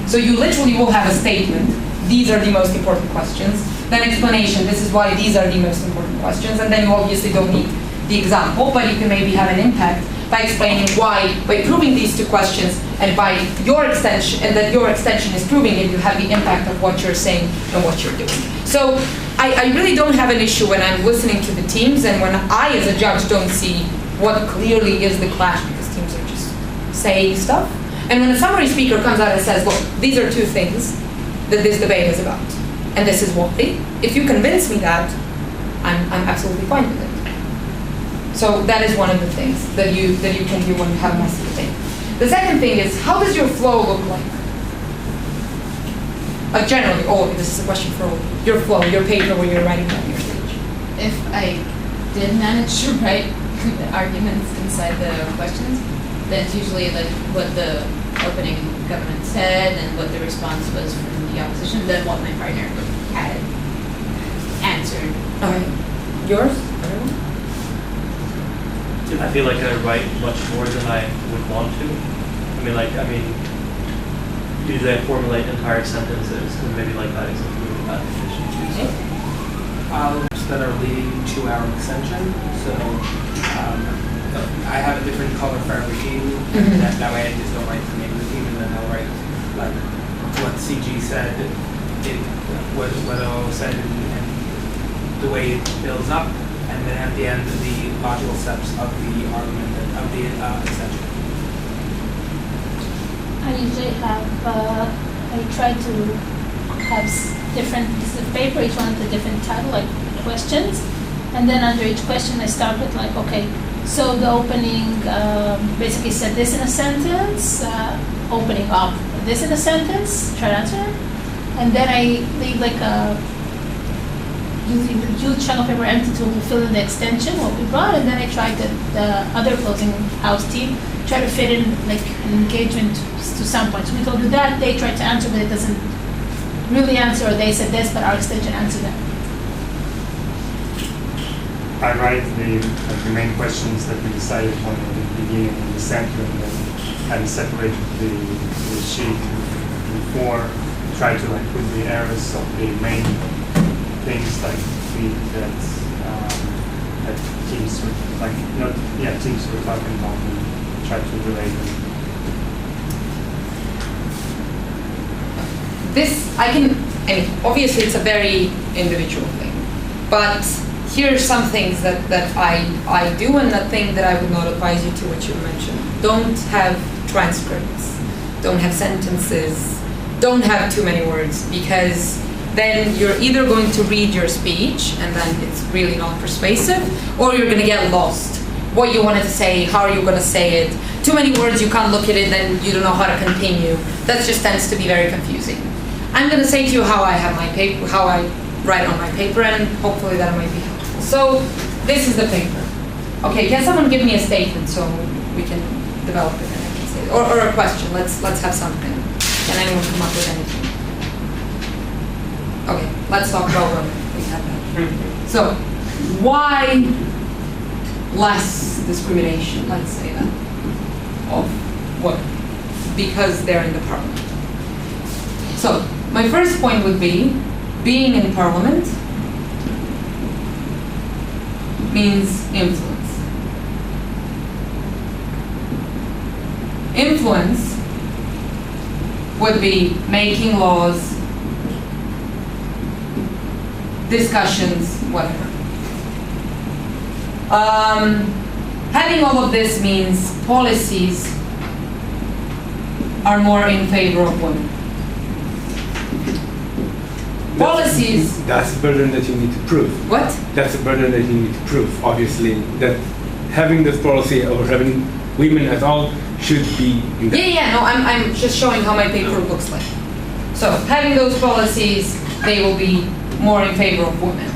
So you literally will have a statement, these are the most important questions, then explanation, this is why these are the most important questions, and then you obviously don't need the example, but you can maybe have an impact by explaining why, by proving these two questions, and by your extension, and that your extension is proving it, you have the impact of what you're saying and what you're doing. So I really don't have an issue when I'm listening to the teams, and when I as a judge don't see what clearly is the clash, because teams are just saying stuff. And when a summary speaker comes out and says, look, these are two things that this debate is about, and this is why, if you convince me that, I'm absolutely fine with it. So that is one of the things that you can do when you have a messy debate. The second thing is, how does your flow look like? Generally, all of you, this is a question for all of you. Your flow, your paper where you're writing down your speech. If I did manage to write arguments inside the questions, then it's usually like what the opening government said and what the response was from the opposition, then what my partner had answered. Okay. Yours? I feel like I write much more than I would want to. Usually I formulate entire sentences, and maybe like that is really bad efficiency. I'll that are leading to our extension. So I have a different color for every team. Mm-hmm. That way I just don't write the name of the team, and then I'll write like what CG said, what O said, and the way it builds up, and then at the end the logical steps of the argument of the extension. I usually have, I try to have different pieces of paper, each one with a different title, like questions. And then under each question I start with like, okay, so the opening basically said this in a sentence, opening up this in a sentence, try to answer. And then I leave like a huge chunk of paper empty to fill in the extension, what we brought, and then I tried the other closing house team try to fit in like an engagement to some points. We go do that, they try to answer, but it doesn't really answer, or they said this, but our extension answered that. I write the main questions that we decided on at the beginning and the center, and then I separate the sheet before, try to like put the areas of the main things like that teams were like teams were talking about, and try to relate them. Obviously it's a very individual thing, but here are some things that I do, and the thing that I would not advise you to, what you mentioned. Don't have transcripts, don't have sentences, don't have too many words, because then you're either going to read your speech and then it's really not persuasive, or you're going to get lost. What you wanted to say, how are you going to say it? Too many words, you can't look at it, then you don't know how to continue. That just tends to be very confusing. I'm going to say to you how I have my paper, how I write on my paper, and hopefully that might be helpful. So this is the paper. Okay, can someone give me a statement so we can develop it and I can say it? Or a question. Let's have something. Can anyone come up with anything? Okay, let's talk about women. We have that. So why less discrimination, let's say that, of women? Because they're in the parliament. So my first point would be, being in parliament means influence. Influence would be making laws, discussions, whatever. Having all of this means policies are more in favor of women. Policies. That's a burden that you need to prove. What? That's a burden that you need to prove, obviously, that having this policy or having women at all should be in that. Yeah, no, I'm just showing how my paper looks like. So having those policies, they will be more in favor of women.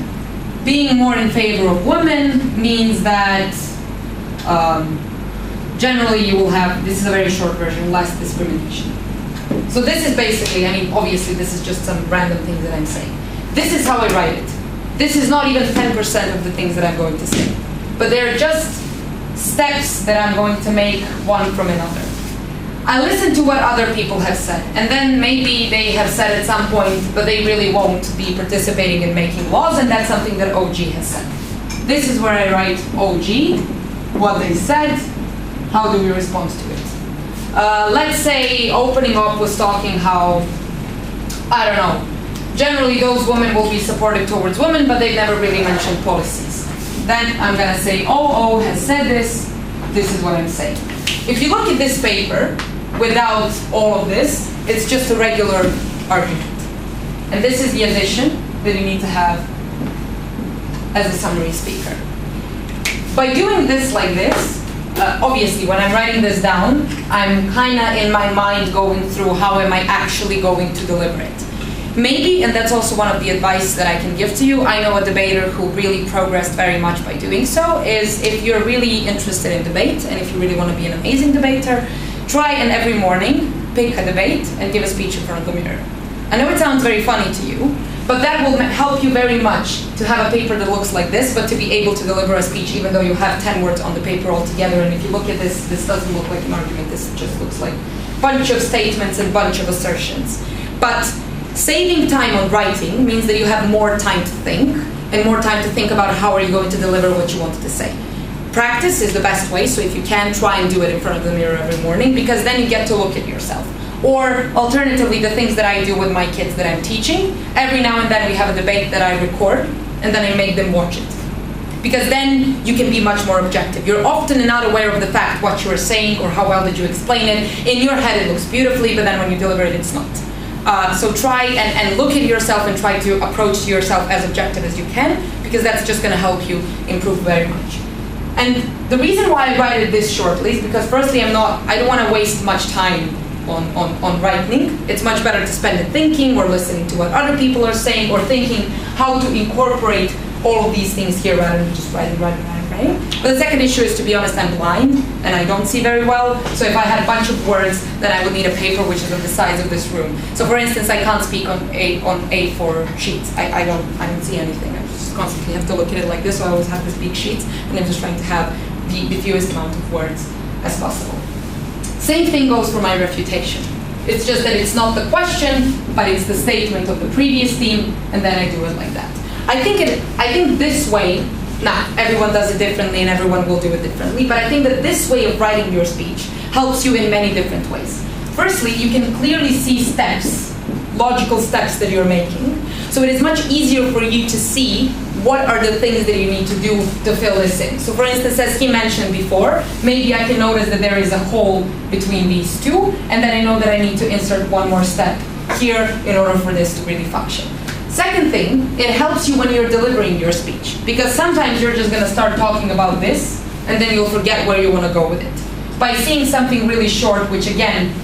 Being more in favor of women means that generally you will have, this is a very short version, less discrimination. So this is basically, obviously this is just some random things that I'm saying. This is how I write it. This is not even 10% of the things that I'm going to say. But they're just steps that I'm going to make one from another. I listen to what other people have said, and then maybe they have said at some point, but they really won't be participating in making laws, and that's something that OG has said. This is where I write OG, what they said, how do we respond to it. Let's say opening up was talking how, I don't know, generally those women will be supportive towards women, but they've never really mentioned policies. Then I'm gonna say, OO has said this is what I'm saying. If you look at this paper, without all of this, it's just a regular argument. And this is the addition that you need to have as a summary speaker. By doing this like this, obviously when I'm writing this down, I'm kinda in my mind going through how am I actually going to deliver it. Maybe, and that's also one of the advice that I can give to you, I know a debater who really progressed very much by doing so, is if you're really interested in debate, and if you really want to be an amazing debater, try and every morning pick a debate and give a speech in front of the mirror. I know it sounds very funny to you, but that will help you very much to have a paper that looks like this, but to be able to deliver a speech even though you have 10 words on the paper altogether. And if you look at this, this doesn't look like an argument, this just looks like a bunch of statements and bunch of assertions. But saving time on writing means that you have more time to think, and more time to think about how are you going to deliver what you wanted to say. Practice is the best way, so if you can, try and do it in front of the mirror every morning, because then you get to look at yourself. Or alternatively, the things that I do with my kids that I'm teaching, every now and then we have a debate that I record, and then I make them watch it. Because then you can be much more objective. You're often not aware of the fact what you are saying or how well did you explain it. In your head it looks beautifully, but then when you deliver it, it's not. So try and look at yourself and try to approach yourself as objective as you can, because that's just going to help you improve very much. And the reason why I write it this shortly is because firstly I don't want to waste much time on writing. It's much better to spend it thinking or listening to what other people are saying or thinking how to incorporate all of these things here rather than just writing. But the second issue is, to be honest, I'm blind and I don't see very well. So if I had a bunch of words, then I would need a paper which is of the size of this room. So for instance, I can't speak on A4 sheets. I don't see anything. I just constantly have to look at it like this. So I always have these big sheets, and I'm just trying to have the fewest amount of words as possible. Same thing goes for my refutation. It's just that it's not the question, but it's the statement of the previous theme, and then I do it like that. I think this way. Now, everyone does it differently and everyone will do it differently, but I think that this way of writing your speech helps you in many different ways. Firstly, you can clearly see steps, logical steps that you're making, so it is much easier for you to see what are the things that you need to do to fill this in. So for instance, as he mentioned before, maybe I can notice that there is a hole between these two, and then I know that I need to insert one more step here in order for this to really function. Second thing, it helps you when you're delivering your speech, because sometimes you're just going to start talking about this and then you'll forget where you want to go with it. By seeing something really short, which again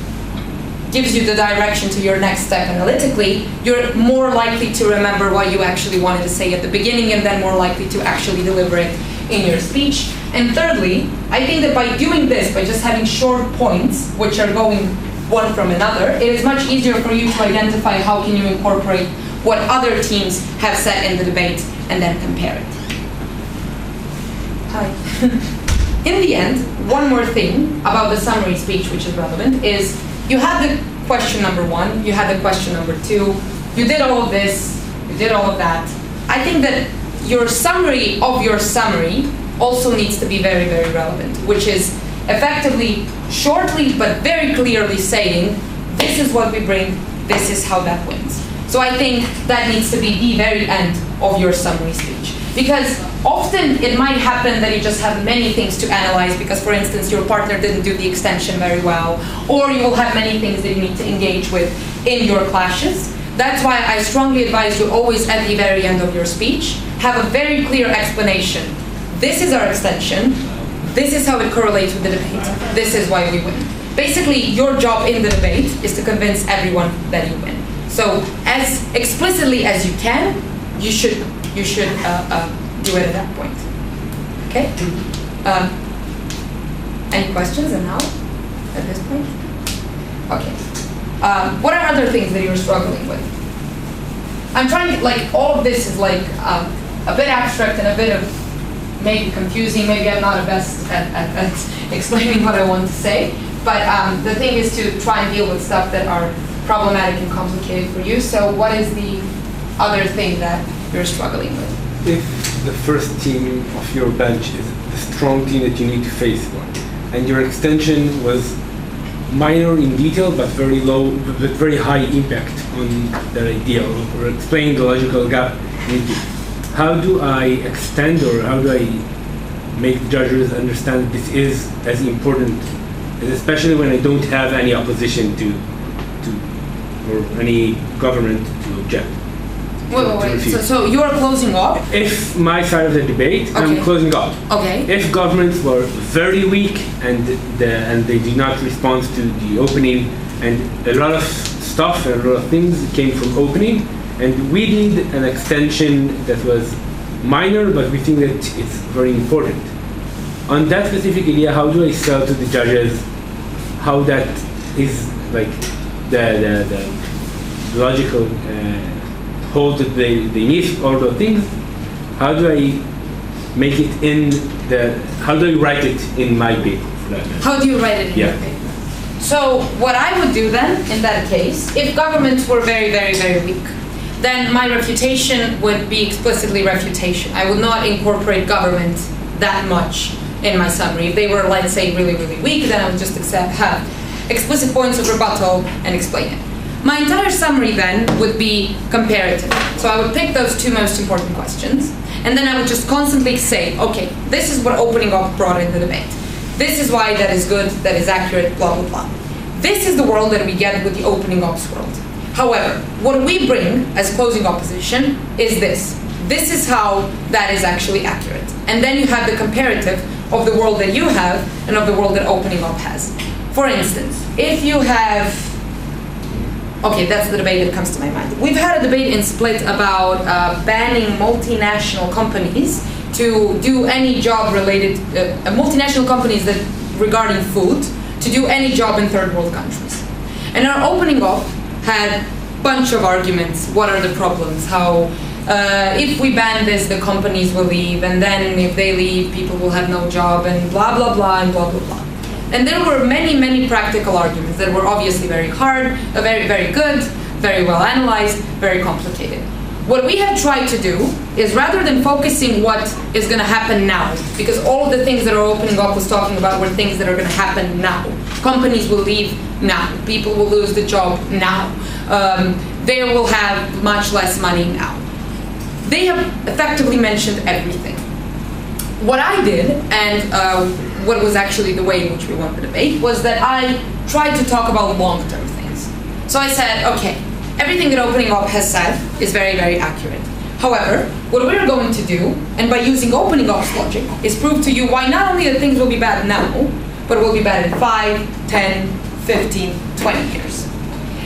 gives you the direction to your next step analytically, you're more likely to remember what you actually wanted to say at the beginning, and then more likely to actually deliver it in your speech. And thirdly, I think that by doing this, by just having short points which are going one from another, it is much easier for you to identify how can you incorporate what other teams have said in the debate, and then compare it. Hi. In the end, one more thing about the summary speech which is relevant is you had the question number 1, you had the question number 2, you did all of this, you did all of that. I think that your summary of your summary also needs to be very, very relevant, which is effectively, shortly but very clearly saying, this is what we bring, this is how that wins. So I think that needs to be the very end of your summary speech. Because often it might happen that you just have many things to analyze because, for instance, your partner didn't do the extension very well, or you will have many things that you need to engage with in your clashes. That's why I strongly advise you always at the very end of your speech, have a very clear explanation. This is our extension, this is how it correlates with the debate, this is why we win. Basically, your job in the debate is to convince everyone that you win. So as explicitly as you can, you should do it at that point. Okay? Any questions and how at this point? Okay. What are other things that you're struggling with? I'm trying to, like, all of this is like a bit abstract and a bit of maybe confusing. Maybe I'm not the best at explaining what I want to say. But the thing is to try and deal with stuff that are problematic and complicated for you. So what is the other thing that you're struggling with? If the first team of your bench is the strong team that you need to face one, and your extension was minor in detail but very low, but very high impact on that idea, or explain the logical gap in it, how do I extend, or how do I make judges understand this is as important, especially when I don't have any opposition to or any government to object? Wait. So you're closing up? If my side of the debate, Okay. I'm closing up. Okay. If governments were very weak and they did not respond to the opening, and a lot of stuff and a lot of things came from opening, and we did an extension that was minor, but we think that it's very important. On that specific idea, how do I sell to the judges how that is like the logical hold that they need all the things? How do I make it how do I write it in my paper for that matter? How do you write it in your paper? So what I would do then, in that case, if governments were very, very, very weak, then my refutation would be explicitly refutation. I would not incorporate government that much in my summary. If they were, let's say, really, really weak, then I would just have explicit points of rebuttal and explain it. My entire summary then would be comparative. So I would pick those two most important questions, and then I would just constantly say, okay, this is what opening up brought in the debate. This is why that is good, that is accurate, blah, blah, blah. This is the world that we get with the opening ops world. However, what we bring as closing opposition is this. This is how that is actually accurate. And then you have the comparative of the world that you have and of the world that opening up has. For instance, if you have, okay, that's the debate that comes to my mind. We've had a debate in Split about banning multinational companies to do any job related, multinational companies that regarding food, to do any job in third world countries. And our opening up had a bunch of arguments. What are the problems? How if we ban this, the companies will leave, and then if they leave, people will have no job, and blah, blah, blah, and blah, blah, blah. And there were many, many practical arguments that were obviously very hard, very, very good, very well analyzed, very complicated. What we have tried to do is, rather than focusing what is going to happen now, because all of the things that our opening up was talking about were things that are going to happen now. Companies will leave now. People will lose the job now. They will have much less money now. They have effectively mentioned everything. What I did, and what was actually the way in which we won the debate, was that I tried to talk about long-term things. So I said, okay, everything that opening up has said is very, very accurate. However, what we're going to do, and by using opening up's logic, is prove to you why not only that things will be bad now, but will be bad in 5, 10, 15, 20 years.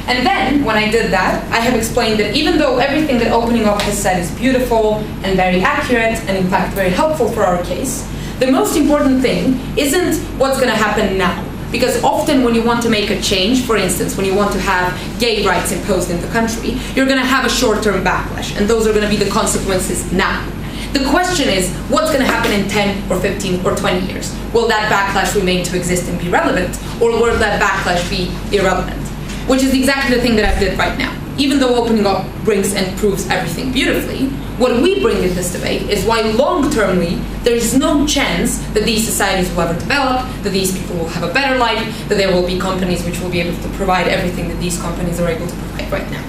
And then, when I did that, I have explained that even though everything that opening up has said is beautiful and very accurate, and in fact very helpful for our case, the most important thing isn't what's going to happen now. Because often when you want to make a change, for instance, when you want to have gay rights imposed in the country, you're going to have a short-term backlash, and those are going to be the consequences now. The question is, what's going to happen in 10 or 15 or 20 years? Will that backlash remain to exist and be relevant, or will that backlash be irrelevant? Which is exactly the thing that I did right now. Even though opening up brings and proves everything beautifully, what we bring in this debate is why long-termly there's no chance that these societies will ever develop, that these people will have a better life, that there will be companies which will be able to provide everything that these companies are able to provide right now.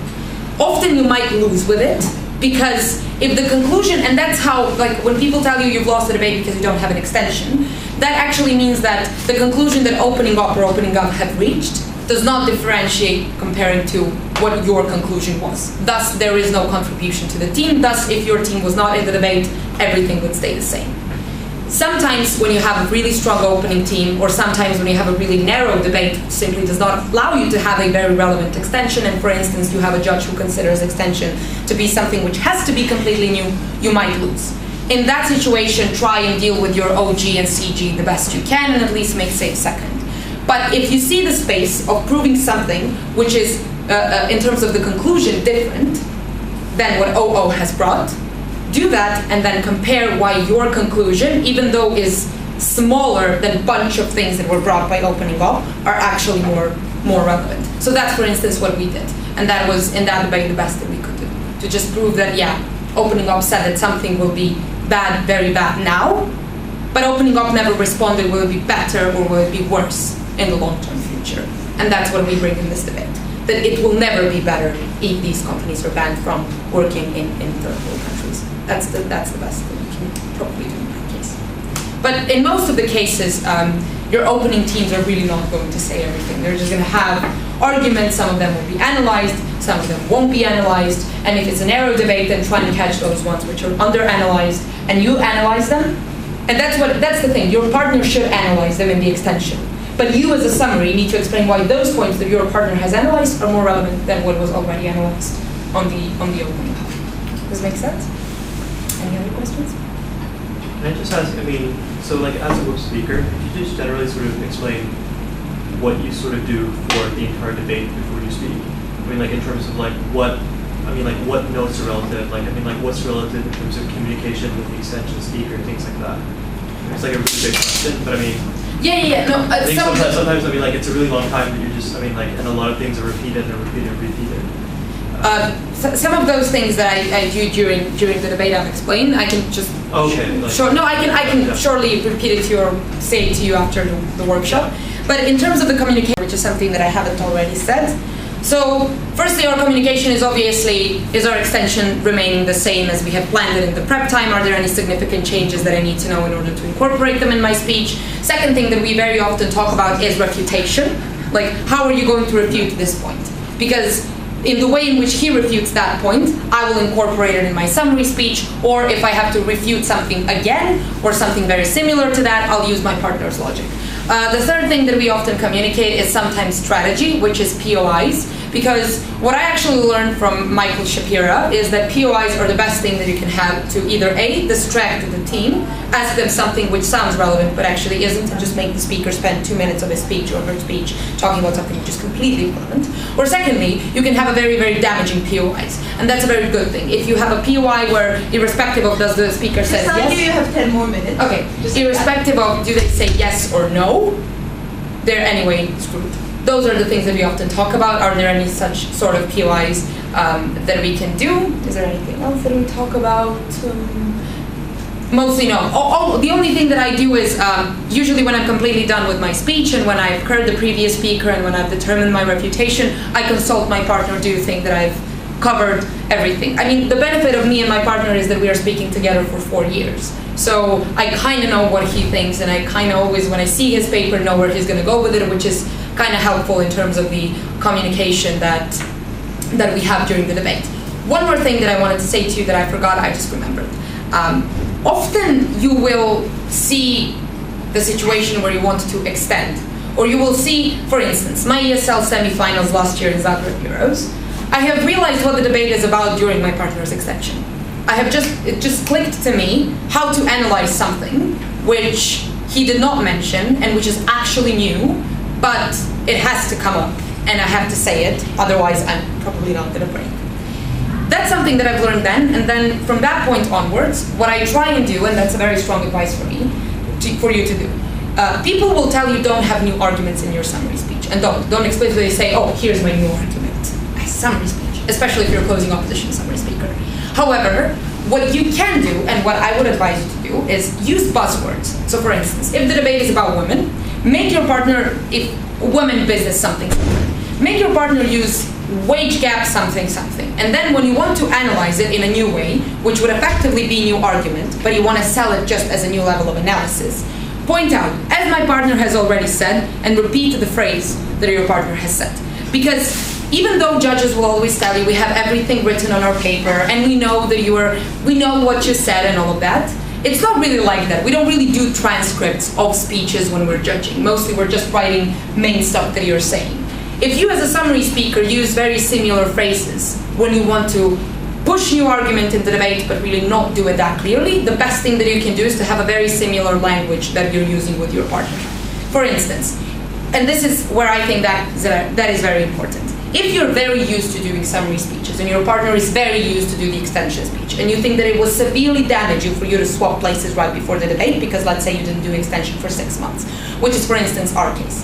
Often you might lose with it, because if the conclusion, and that's how, like, when people tell you you've lost the debate because you don't have an extension, that actually means that the conclusion that opening up or opening up have reached does not differentiate comparing to what your conclusion was. Thus, there is no contribution to the team. Thus, if your team was not in the debate, everything would stay the same. Sometimes when you have a really strong opening team, or sometimes when you have a really narrow debate, simply does not allow you to have a very relevant extension, and for instance, you have a judge who considers extension to be something which has to be completely new, you might lose. In that situation, try and deal with your OG and CG the best you can, and at least make safe second. But if you see the space of proving something which is, in terms of the conclusion, different than what OO has brought, do that and then compare why your conclusion, even though is smaller than bunch of things that were brought by opening up are actually more relevant. So that's, for instance, what we did. And that was, in that debate, the best that we could do. To just prove that, yeah, opening up said that something will be bad, very bad now, but opening up never responded, will it be better or will it be worse in the long-term future? And that's what we bring in this debate. That it will never be better if these companies are banned from working in third world countries. That's the best that we can probably do in that case. But in most of the cases, your opening teams are really not going to say everything. They're just going to have arguments. Some of them will be analyzed, some of them won't be analyzed. And if it's a narrow debate, then try and catch those ones which are under-analyzed, and you analyze them. And that's the thing. Your partner should analyze them in the extension. But you, as a summary, need to explain why those points that your partner has analyzed are more relevant than what was already analyzed on the opening. Does it make sense? Any other questions? Can I just ask, I mean, so like as a web speaker, could you just generally sort of explain what you sort of do for the entire debate before you speak? I mean, like in terms of like what notes are relative? Like, I mean, like what's relative in terms of communication with the extension speaker, things like that? It's like a really big question, but I mean, Yeah. No, I think sometimes I mean, like it's a really long time that you're just, I mean, like, and a lot of things are repeated and repeated and repeated. Some of those things that I do during the debate I've explained, I can just I can surely repeat it to you or say it to you after the workshop. But in terms of the communication, which is something that I haven't already said. So firstly, our communication is our extension remaining the same as we had planned it in the prep time? Are there any significant changes that I need to know in order to incorporate them in my speech? Second thing that we very often talk about is refutation. Like, how are you going to refute this point? Because in the way in which he refutes that point, I will incorporate it in my summary speech, or if I have to refute something again, or something very similar to that, I'll use my partner's logic. The third thing that we often communicate is sometimes strategy, which is POIs, because what I actually learned from Michael Shapira is that POIs are the best thing that you can have to either A, distract the team, ask them something which sounds relevant but actually isn't, and just make the speaker spend 2 minutes of his speech or her speech talking about something which is completely irrelevant. Or secondly, you can have a very, very damaging POIs, and that's a very good thing. If you have a POI where, irrespective of does the speaker say yes, you have 10 more minutes. Okay, irrespective of do they say yes or no, they're anyway screwed. Those are the things that we often talk about. Are there any such sort of POIs that we can do? Is there anything else that we talk about? Mostly no. The only thing that I do is usually when I'm completely done with my speech and when I've heard the previous speaker and when I've determined my refutation, I consult my partner. Do you think that I've covered everything? I mean, the benefit of me and my partner is that we are speaking together for 4 years. So I kind of know what he thinks, and I kind of always, when I see his paper, know where he's going to go with it, which is kind of helpful in terms of the communication that we have during the debate. One more thing that I wanted to say to you that I forgot, I just remembered. Often you will see the situation where you want to extend, or you will see, for instance, my ESL semifinals last year in Zagreb Euros. I have realized what the debate is about during my partner's extension. It just clicked to me how to analyze something which he did not mention and which is actually new, but it has to come up and I have to say it, otherwise I'm probably not going to break. That's something that I've learned then, and then from that point onwards, what I try and do, and that's a very strong advice for me, for you to do, people will tell you don't have new arguments in your summary speech, and don't explicitly say, oh, here's my new argument, a summary speech, especially if you're a closing opposition summary speaker. However, what you can do, and what I would advise you to do, is use buzzwords. So for instance, if the debate is about women, make your partner, if women business something, make your partner use wage gap something, and then when you want to analyze it in a new way, which would effectively be a new argument, but you want to sell it just as a new level of analysis, point out, as my partner has already said, and repeat the phrase that your partner has said. Because even though judges will always tell you we have everything written on our paper and we know what you said and all of that, it's not really like that. We don't really do transcripts of speeches when we're judging. Mostly we're just writing main stuff that you're saying. If you as a summary speaker use very similar phrases when you want to push new argument in the debate but really not do it that clearly, the best thing that you can do is to have a very similar language that you're using with your partner. For instance, and this is where I think that is very important. if you're very used to doing summary speeches and your partner is very used to do the extension speech, and you think that it will severely damage you for you to swap places right before the debate, because let's say you didn't do extension for 6 months, which is, for instance, our case.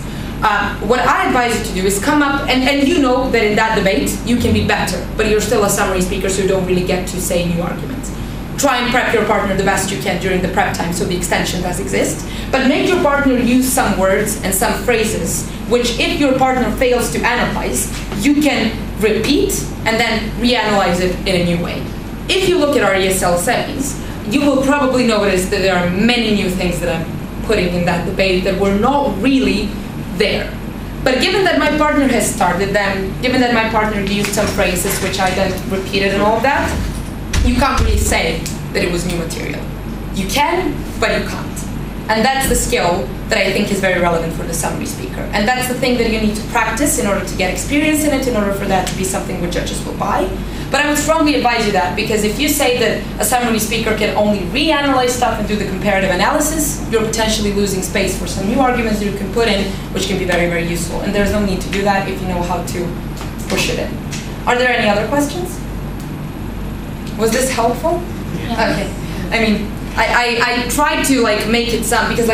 What I advise you to do is come up, and you know that in that debate you can be better, but you're still a summary speaker, so you don't really get to say new arguments. Try and prep your partner the best you can during the prep time, so the extension does exist. But make your partner use some words and some phrases, which if your partner fails to analyze, you can repeat and then reanalyze it in a new way. If you look at our ESL settings, you will probably notice that there are many new things that I'm putting in that debate that were not really there. But given that my partner has started them, given that my partner used some phrases which I then repeated and all of that, you can't really say that it was new material. You can, but you can't. And that's the skill that I think is very relevant for the summary speaker. And that's the thing that you need to practice in order to get experience in it, in order for that to be something which judges will buy. But I would strongly advise you that, because if you say that a summary speaker can only reanalyze stuff and do the comparative analysis, you're potentially losing space for some new arguments that you can put in, which can be very, very useful. And there's no need to do that if you know how to push it in. Are there any other questions? Was this helpful? Yeah. Okay. I mean, I tried to make it sound, because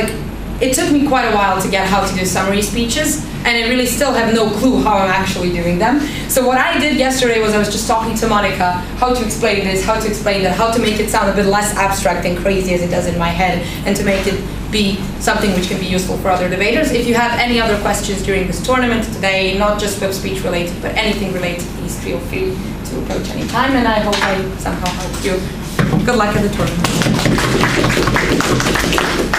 it took me quite a while to get how to do summary speeches, and I really still have no clue how I'm actually doing them. So what I did yesterday was I was just talking to Monica how to explain this, how to explain that, how to make it sound a bit less abstract and crazy as it does in my head, and to make it be something which can be useful for other debaters. If you have any other questions during this tournament today, not just web speech related, but anything related, please feel free to approach any time, and I hope I somehow helped you. Good luck at the tournament.